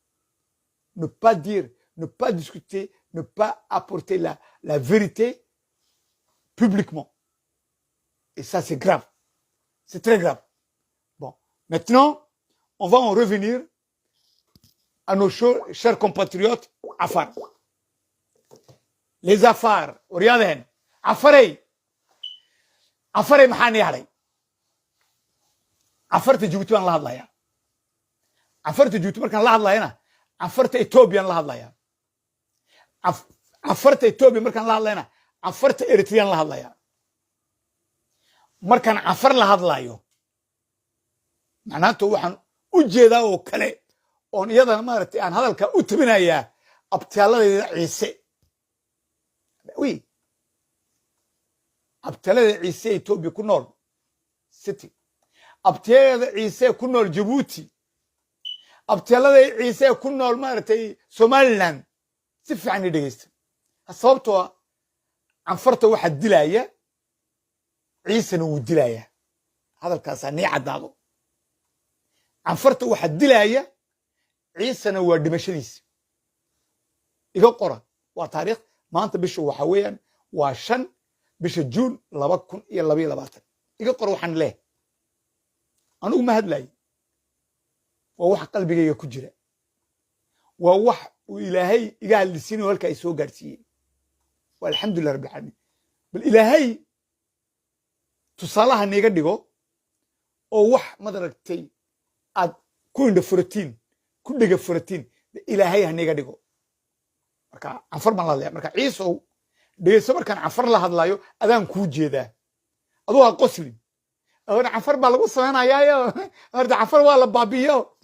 Ne pas dire, ne pas discuter, ne pas apporter la vérité publiquement. Et ça, c'est grave. C'est très grave. Bon, maintenant, on va en revenir à nos chers compatriotes Afar. Les Afar, regardez, Afarey maxaa ni haray Afarta Djibouti baan la hadlayaa Afarta Djibouti markaan la hadlayana Afarta Ethiopian la hadlayaa Afarta Ethiopia markaan la hadlayana Afarta Eritrean la hadlayaa markaan Afar la hadlayo macnaheedu waxaan u jeedaa oo kale oon iyadana maaragtay aan hadalka u tabinayaa abtiyaaladayda Ciise oui abtiyaalada Ciise Ethiopia ku nool city abtiyaalada Ciise ku nool Djibouti abtiyaalada Ciise ku nool maaragtay Somaliland si fiican i dhageysta sababtoo Anfarta waxa dilaya Ciisena wuu dilaya hadalkaas aan cadaado Anfarta waxa dilaya Ciisena waa dhimashadiisa iga qora waa taariikh maanta bisha waxa weeyaan waa 5 bisha June 2022 iga qor waxaan leeyahay anigu ma hadlay waa wax qalbigayga ku jira waa wax uu Ilaahay iga hadlisiin halka ay soo gaarsiiyay walxamdulillah rabbil alamin bal Ilaahay tusaalaha niga dhigo oo wax madaragtay aad ku indha furatiin ku dhiga furatiin Ilaahay ha niga dhigo marka Afar ma la leeyahay marka Ciisow dhegeyso markaan Afar la hadlayo adaan ku jeedaa adoo aan qosli adoo Afar baa lagu sameeyay arda Afar waa la baabiyo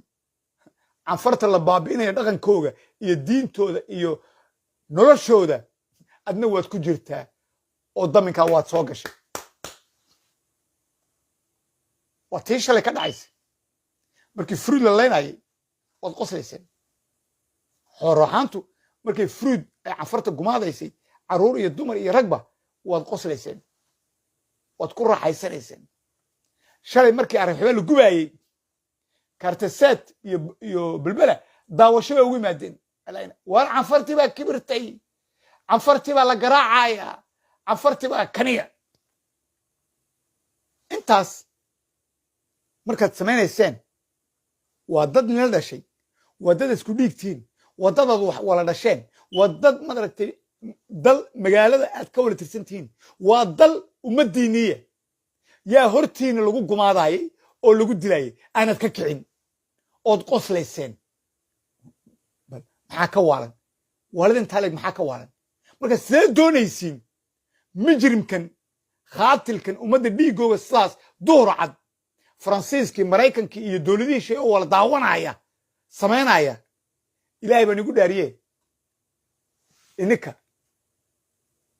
Afarta la baabiinaya dhaqankooda iyo diintooda iyo noloshooda adna waad ku jirtaa oo daminka waad soo gashay waa tii shalay ka dhacaysay markii fruit la leenayay waad qoslayseen xoroxantu markii fruit ay Afarta gumaadaysay caruur iyo dumar iyo ragba waad qoslayseen waad ku raaxaysanayseen shalay markii arxibada la gubayay kartaset iyo bilbala daawashada ugu yimaadeen war Afartii baa kibirtay Afartii baa la garaacaya Afartii baa kaniya intaas markaad sameeynaysan waa dad nila dhashay waa dad isku dhiigtiin waa dad wala dhasheen waa dad madaragtay dal magaalada aad ka wala tirsantiin waa dal ummadiiniya yaa hortiina lagu gumaadayay oo lagu dilayay aanad ka kicin ood qoslayseen maxaa ka waalan waalidin taaleg maxaa ka waalan marka sidee doonaysiin mujrimkan khaatilkan ummadda dhiigooga sidaas duhur cad Faransiiskii Mareykankii iyo dowladihiisa oo wala daawanaya sameynaya Ilaahay baan igu dhaariyay ininka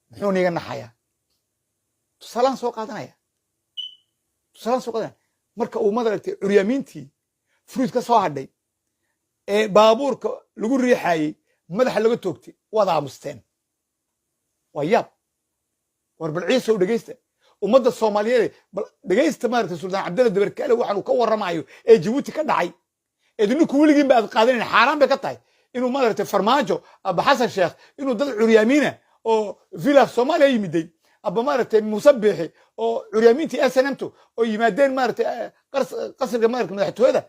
muxuu niga naxaya tusaalaan soo qaadanaya marka uu madaragtay curyamiintii fruit ka soo hadhay ee baabuurka lagu riixayay madaxa laga toogtay waad aamusteen waa yaab war bal ciise u dhegaysta ummadda soomaaliyeed bal dhegaysta maaragtay suldaan cabdalla dabarkaale waxaanu ka warramayo ee jabuuti ka dhacay idinku weligiin ba aad qaadanayn xaaraan bay ka tahay inuu maaragtay farmaajo aba xasan sheekh inuu dad curyaamiina oo villa soomaaliya yimiday aba maaragtay musabixi oo curyaamiintii snmtu oo yimaadeen maaragtay qasriga maaragtay madaxtooyada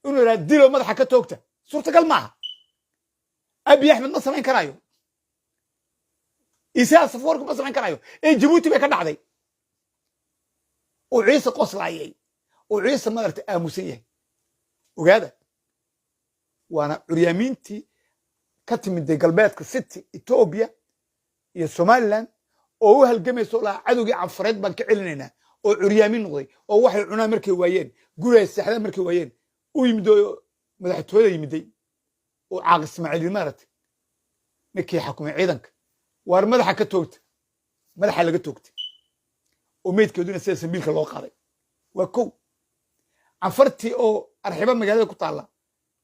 inuu yidhaha dilo madaxa ka toogta suurtagal maaha abi axmed ma samayn karaayo isaa safoorka ma samayn karaayo ee jabuuti bay ka dhacday oo ciise qoslaayay oo ciise maaragtay aamusan yahay ogaada waana curyaamiintii ka timiday galbeedka city ethiopia iyo somaliland oo u halgamayso laha cadowgii canfareed baan ka celinaynaa oo curyaamin noqday oo waxay cunaan markay waayeen guriga seexdaan markay waayeen u yimid oo madaxtooyada yimiday oo caaq ismaaciil maaragtay ninkii xakumay ciidanka waar madaxa ka toogta madaxa laga toogtay oo meydkeeduna sida sambiilka loo qaaday waa kow canfartii oo arxiba magaalada ku taalla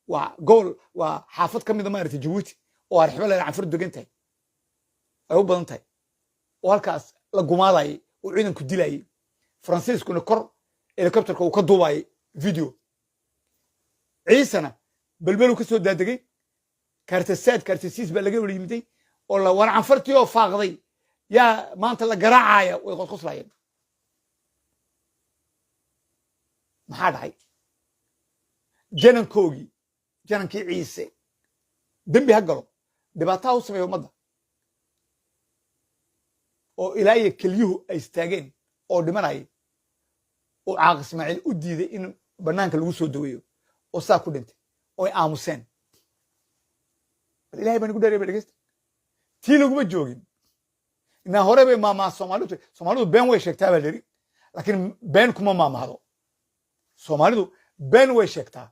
waa gobol waa xaafad ka mida maaragtay jabuuti oo arxiba leedahay canfar degan tahay ay u badan tahay oo halkaas la gumaadayay oo ciidanku dilayay faransiiskuna kor helicopterka uu ka duubayay video ciisana balbelu ka soo daadegay kaartasaad kaartasiis baa laga wada yimiday oo la war canfartii oo faaqday yaa maanta la garaacaya way qosqoslayeen maxaa dhacay janankoogii janankii ciise dembi ha galo dhibaataa u sameeya ummadda oo ilaa iyo kelyuhu ay istaageen oo dhimanayay oo caaq ismaaciil u diiday in bannaanka lagu soo daweeyo oo saa ku dhintay oo ay aamuseen bal ilahay baan igu dheeray ba dhegeysta tii laguma joogin inaa hore bay maamaha soomaalidu been way sheegtaa baa layidhi laakiin been kuma maamahdo soomaalidu been way sheegtaa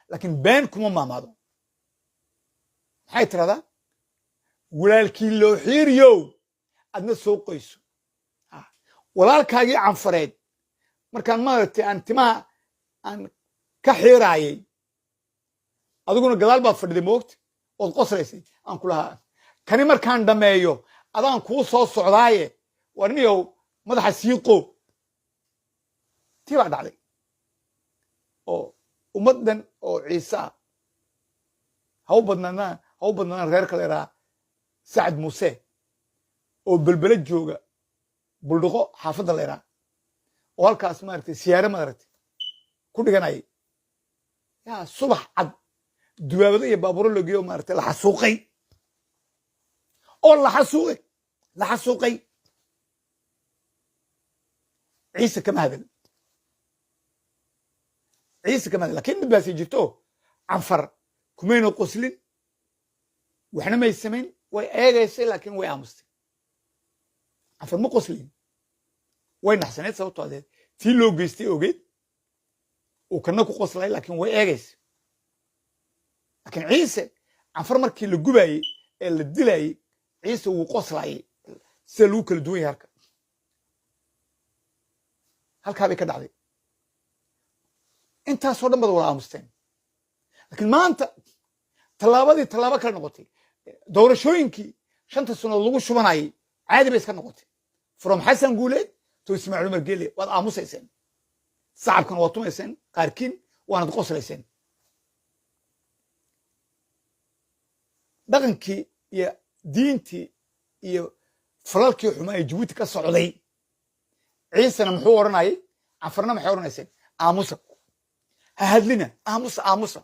laakiin been kuma maamahdo maxay tiradaa walaalkii loo xiiriyow adna soo qoyso walaalkaagii canfareed markaan maaragtay aan timaha aan ka xiiraayay adiguna gadaal baad fadhiday moogta ood qoslaysay aan ku lahaa kani markaan dhammeeyo adaan kuu soo socdaaye war niyow madaxa sii qoob tii baa dhacday oo ummaddan oo ciise ah ha u badnaadaan reerka la idhaha sacad muuse oo belbele jooga buldhiqo xaafadda la idhaha oo halkaas maaragtay siyaare maaragtay ku dhiganayay yaa subax cad dubaabado iyo baaburo loo geeyo maaragtay la xasuuqay oo la xasuuqay ciise kama hadal lakiin mid baasay jirto canfar kumayna qoslin waxna may samayn way eegaysay laakiin way aamustay canfar ma qoslin way naxsaneed sababtoo adeed tii loo geystay ogeed uu kana ku qoslay laakiin way eegaysay laakiin ciise canfar markii la gubayey ee la dilayey ciise wuu qoslayay sida lagu kala duwan yahay halkaa bay ka dhacday intaasoo dhan bad wada aamusteen laakiin maanta tallaabo kale noqotay doorashooyinkii 5 sannadood lagu shubanayay caadi bay iska noqotay from xasan guuleed to ismaaciil umar geele waad aamusayseen sacabkan waad tumayseen qaarkiin waanad qoslayseen dhaqankii iyo diintii iyo falalkii xumaa ee jabuuti ka socday ciisena muxuu odhanayay canfarna maxay odhanayseen aamusa ha hadlina aamusa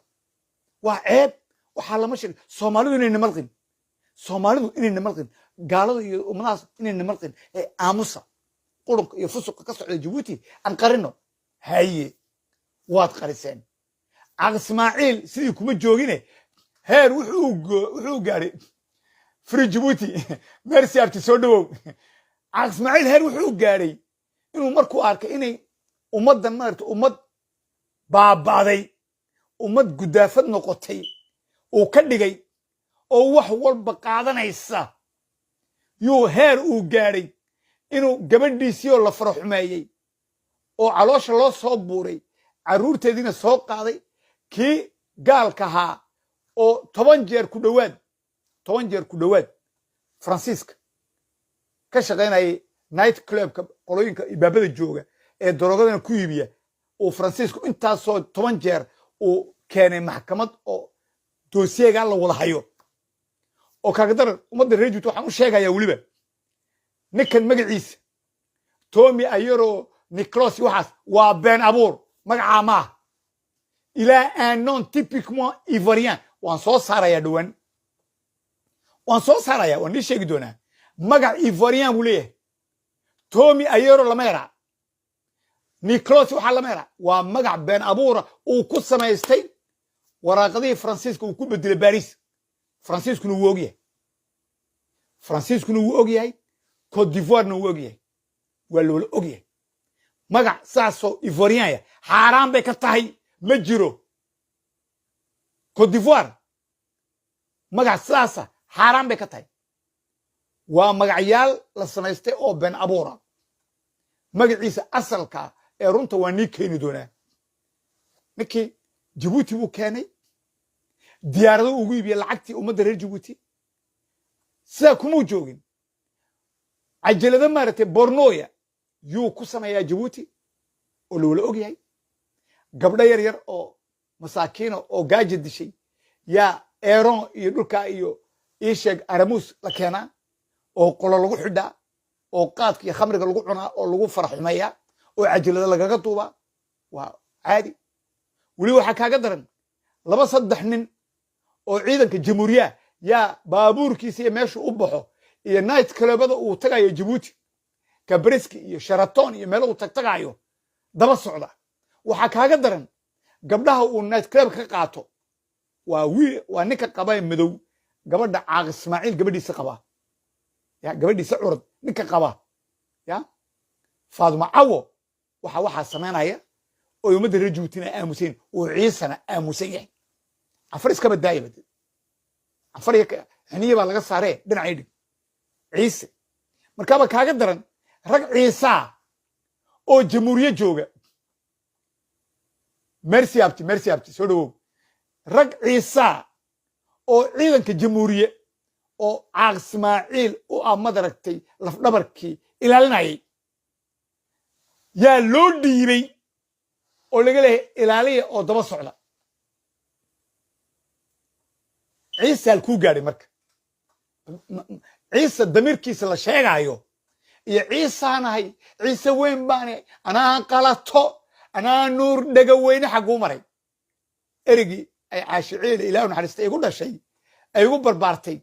waa ceeb waxaa lama sheegay soomaalidu inayna malqin gaalada iyo ummadahaas inayna malqin ee aamusa qurunka iyo fusuqa ka socda jabuuti aan qarino haye waad qariseen caaq ismaaciil sidii kuma joogine heer wuxuu gaaray free jabuuti mercy abti soo dhawow caaq ismaaciil heer wuxuu gaaray inuu markuu arkay inay ummaddan maaragtay ummad baaba'day ummad gudaafad noqotay uu ka dhigay oo wax walba qaadanaysa yuu heer uu gaadhay inuu gabadhiisii oo la faro xumeeyey oo caloosha loo soo buuray carruurteediina soo qaaday kii gaalka ahaa oo 10 jeer ku dhawaad Francisca ka shaqeynayay night club-ka qolooyinka ibaabada jooga ee daroogada ku iibiya oo Francisco intaasoo 10 jeer uu keenay maxkamad oo doosiyega la wada hayo oo kaaga daran ummadda reer Djibouti waxaan u sheegayaa waliba ninkan magaciisa Tommy Ayero Nicolas waxaas waa been abuur magaca ma il a un nom typiquement ivoirien waan soo saaraya dhawaan waan sheegi doonaa magac ivoirien buu leeyahay Tommy Ayero Lamera Nicolas waxa Lamera waa magac been abuura uu ku samaystay waraaqadii Francisco uu ku bedelay Paris Francisco wuu ogyahay Côte d'Ivoire wuu ogyahay waa loo ogyahay magac saaso ivoirien ya xaraan bay ka tahay ma jiro Côte d'Ivoire magac saasa xaraan bay ka tahay waa magacyaal la samaystay oo been abuura magaciisa asalka ee runta waa nii keeni doonaa ninkii Djibouti buu keenay diyaarado ugu iibiyay lacagtii ummadda reer Djibouti sidaa kuma joogin cajalada maaragtay Bornoya yuu ku sameeyaa Djibouti oo loola ogyahay gabdho yar yar oo masaakiino oo gaaja dishay yaa Eron iyo dhulka iyo Ishaq Aramus la keenaa oo qolo lagu xidhaa oo qaadka iyo khamriga lagu cunaa oo lagu faraxumeeyaa oo cajalada lagaga duubaa waa caadi wali waxa kaaga daran 2-3 nin oo ciidanka jamhuuriyaha yaa baabuurkiisa iyo meesha u baxo iyo night clubada uu tagayo Djibouti Kabriski iyo Sheraton iyo meel uu tagayo daba socda waxa kaaga daran gabdhaha uu night club ka qaato waa ninka qaba madow gabadha Caaq Ismaaciil gabadhiisa qaba ya gabadhiisa curad ninka qaba ya Faaduma Cawo waxa sameynaya oo ummadda reer Djibouti aamusin oo ciisana aamusan yahay afar iska badaayay afar haniye baa laga saaray dhinacaydi ciise markaaba kaaga daran rag ciisa oo jamhuuriye jooga merci abti soo dhawow rag ciisa oo ciidanka jamhuuriye oo Caaq Ismaaciil u amadaragtay laf dhabarkii ilaalinayay yaa loo dhiibay oo laga leeyahay ilaaliya oo daba socda ciise ku gaaray marka ciise damirkiisa la sheegayo iyo ciisanahay ciise weyn baan ana qalato ana nuur dhaga weyne xaqu maray erigi ay caashiciil ilaahu naxariistay igu dhashay ay igu barbaartay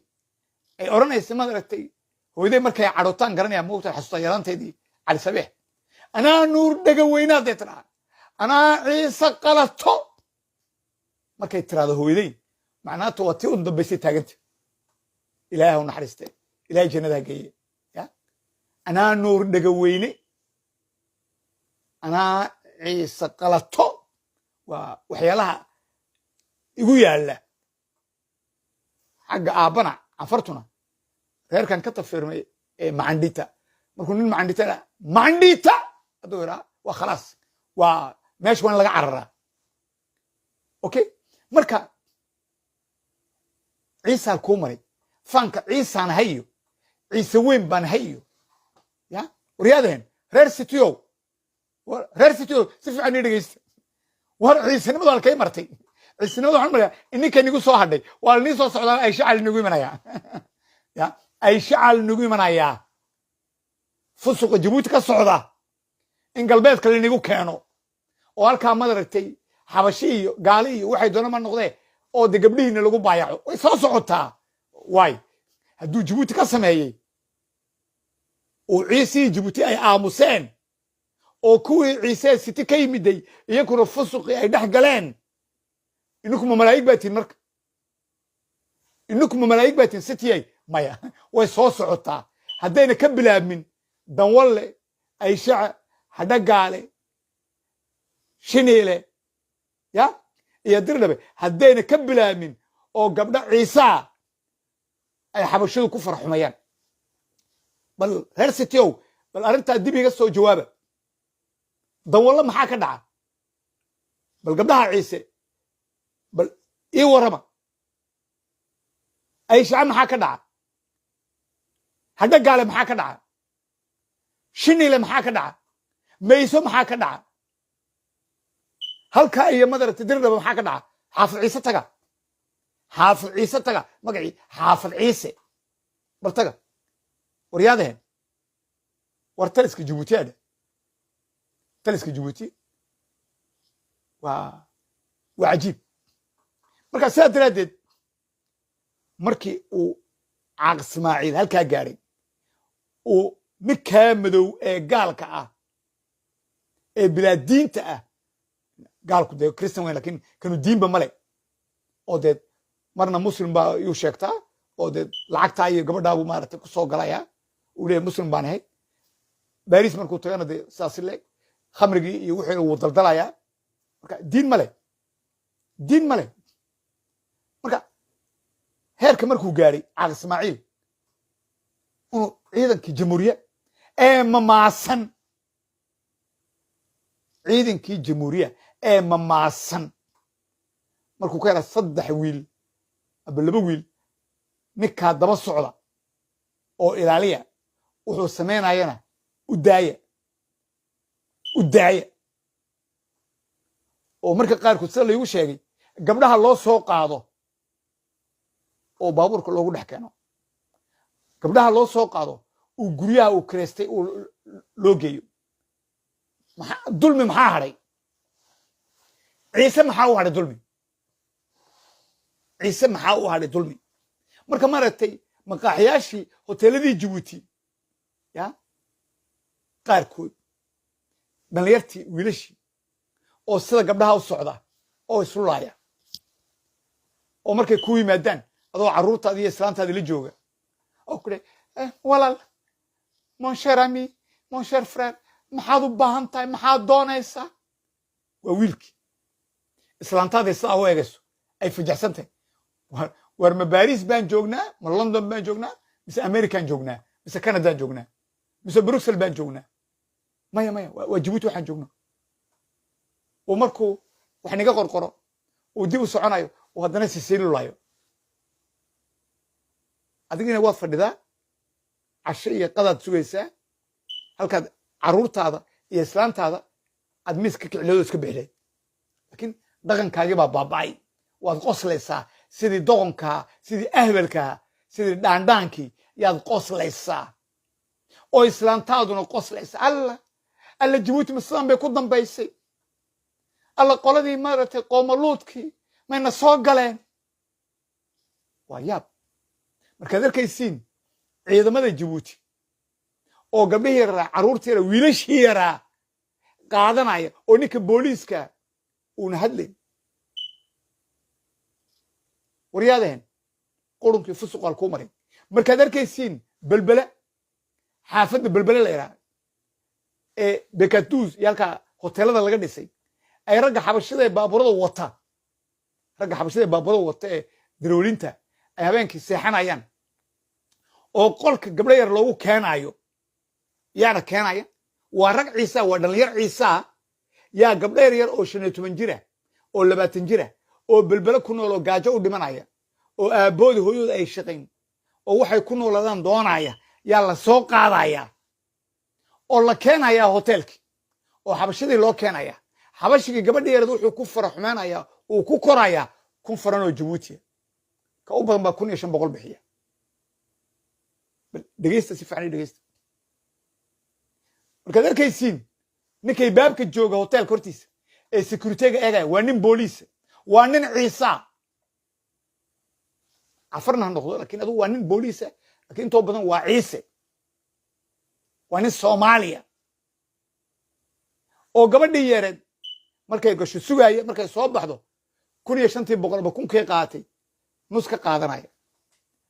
ay oranaysa madaragtay hooyday markay cadhootaan garanaya moogta xasuusta yaraanteedii cali sabeex ana nuur dhaga weyna deetna ana ciise qalato markay tiraado hooyday macnaatu waa tii u dambaysay taaganta ilaahu naxariistay ilaahay jannada geeyay ya ana nuur dhaga weyne ana ciise qalato waa waxyaalaha igu yaala xagga aabana afartuna reerkan ka tafirmay ee macandita markuu nin macandita adoo yara waa khalaas waa meesha waan laga cararaa okay marka ciise ku maray fanka ciisaan hayo ciise weyn baan hayo ya wariyadeen reer cityo si fiican dhageysta war ciisanimadu halkay martay ciisanimadu waxaan maraa ininka nigu soo hadhay waa ni soo socdaan ay shacal nigu imanaya ya ay shacal nigu imanaya fusuqa Djibouti ka socda in galbeedka la nigu keeno oo halka madaragtay xabashi iyo gaali iyo waxay doonaan ma noqdee oo de gabdhihiina lagu baayaco way soo socotaa way hadduu Djibouti ka sameeyay oo ciise Djibouti ay aamuseen oo kuwii ciise city ka yimiday iyaguna fusuqi ay dhex galeen inukuma malaa'ig baatiin marka inukuma malaa'ig baatiin city ay maya way soo socotaa haddayna ka bilaabmin danwalle ay shaca hadagaale shineele ya iyo dirdhabe haddayna ka bilaabmin oo gabdha ciisa ay xabashadu ku farxumayaan bal reer cityow bal arrintaa dib iga soo jawaaba danwalle maxaa ka dhaca bal gabdhaha ciise bal ii warama أي شعب محاكا دعا هذا قال محاكا دعا شني لمحاكا دعا ميسو محاكا دعا هل كأي مدرة تدرنا محاكا دعا حافظ عيسى تقع حافظ عيسى تقع مقعي حافظ عيسى برتقع ورياضهن ورتلسك جيبوتي هذا تلسك جيبوتي وعجيب مركا سادرادد مركي عاق اسماعيل هلكا غاري ninkaa madow ee gaalka ah ee bilaa diinta ah gaalku dee christian weyn laakiin kanu diinba male oo dee marna muslim baa yuu sheegtaa oo dee lacagtaa iyo gabadhaabu maaragtay ku soo galaya uu leeyahay muslim baan ahay baris markuu tagana dee saas leeg khamrigii iyo wixii uu daldalayaa marka diin male marka heerka markuu gaaray caaq ismaaciil inuu ciidankii jamhuuriya ee mamaasan ciidankii jamhuuriya ee mamaasan markuu ka yaraa 3 wiil aba 2 wiil ninkaa daba socda oo ilaaliya wuxuu samaynayana u daaya oo marka qaarkood sida laygu sheegay gabdhaha loo soo qaado oo baabuurka loogu dhex keeno gabdhaha loo soo qaado uu guryaha uu kireystay uu loo geeyo dulmi maxaa hadhay ciise maxaa u hadhay dulmi marka maaragtay maqaaxiyaashii hoteeladii Djibouti ya qaarkood dhalinyartii wiilashii oo sida gabdhaha u socda oo islulaaya oo markay ku yimaadaan adoo caruurtaada iyo islaantaada la jooga oo kule walaal mon cher ami mon cher frère maxaad u baahan tahay maxaad doonaysaa waa wiilkii islaantaada sida u eegayso ay fajaxsan tahay war ma Paris baan joognaa ma London baan joognaa mise American joognaa mise Canada joognaa mise Brussels baan joognaa maya waa Djibouti waxaan joognaa oo markuu wax niga qorqoro oo dib u soconayo oo haddana siilulayo adigina waad fadhidaa casho iyo qadaad sugaysaa halkaad caruurtaada iyo islaantaada aad miiska kiciloodo iska bixday laakiin dhaqankaagii baa baaba'ay waad qoslaysaa sidii doqonkaa sidii ahbalkaa sidii dhaandhaankii yaad qoslaysaa oo islaantaaduna qoslaysaa alla Djibouti masaan bay ku dambaysay alla qoladii maaragtay qoomaluudkii mayna soo galeen waa yaab markaad arkaysiin ciidamada Djibouti oo gabdhihii yaraa caruurtii yaraa wiilashii yaraa qaadanaya oo ninka booliiska uuna hadlayn waryaadeen qurunkii fusuqal ku marin markaad arkaysiin balbala xaafadda balbala la yaraa ee Bekatuz yalka hoteelada laga dhisay ay ragga xabashada baaburada wata ee daroolinta ay habeenkii seexanayaan oo qolka gabdho yar loogu keenayo yaana keenaya waa rag ciisa waa dhalinyar ciisa yaa gabdho yar oo 15 jira oo 20 jira oo balbala ku nool oo gaajo u dhimanaya oo aabood hooyada ay shaqayn oo waxay ku nooladaan doonaya yaa la soo qaadaya oo la keenaya hotelki oo xabashadii loo keenaya xabashigii gabadha yar wuxuu ku faraxumaanaya oo ku koraya kun faran oo Djibouti ka u badan ba 1500 bixiya dhageysta si fiican dhageysta markaad arkaysiin ninkay baabka jooga hotel kortiisa ee security-ga eegaya waa nin booliis waa nin ciisa afarna noqdo laakiin adu waa nin booliis laakiin inta badan waa ciise waa nin Soomaaliya oo gabadhii yareed markay gasho sugaya markay soo baxdo 1500 ba kun ka qaatay nus ka qaadanaya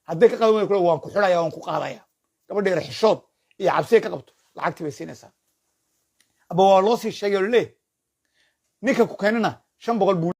hadday ka qaadan way waan ku xulaya waan ku qaadaya gabadhii yar xishood iyo cabsi ka qabto lacagtii bay siinaysaa aba waa loo sii sheegay ninka ku keenana 500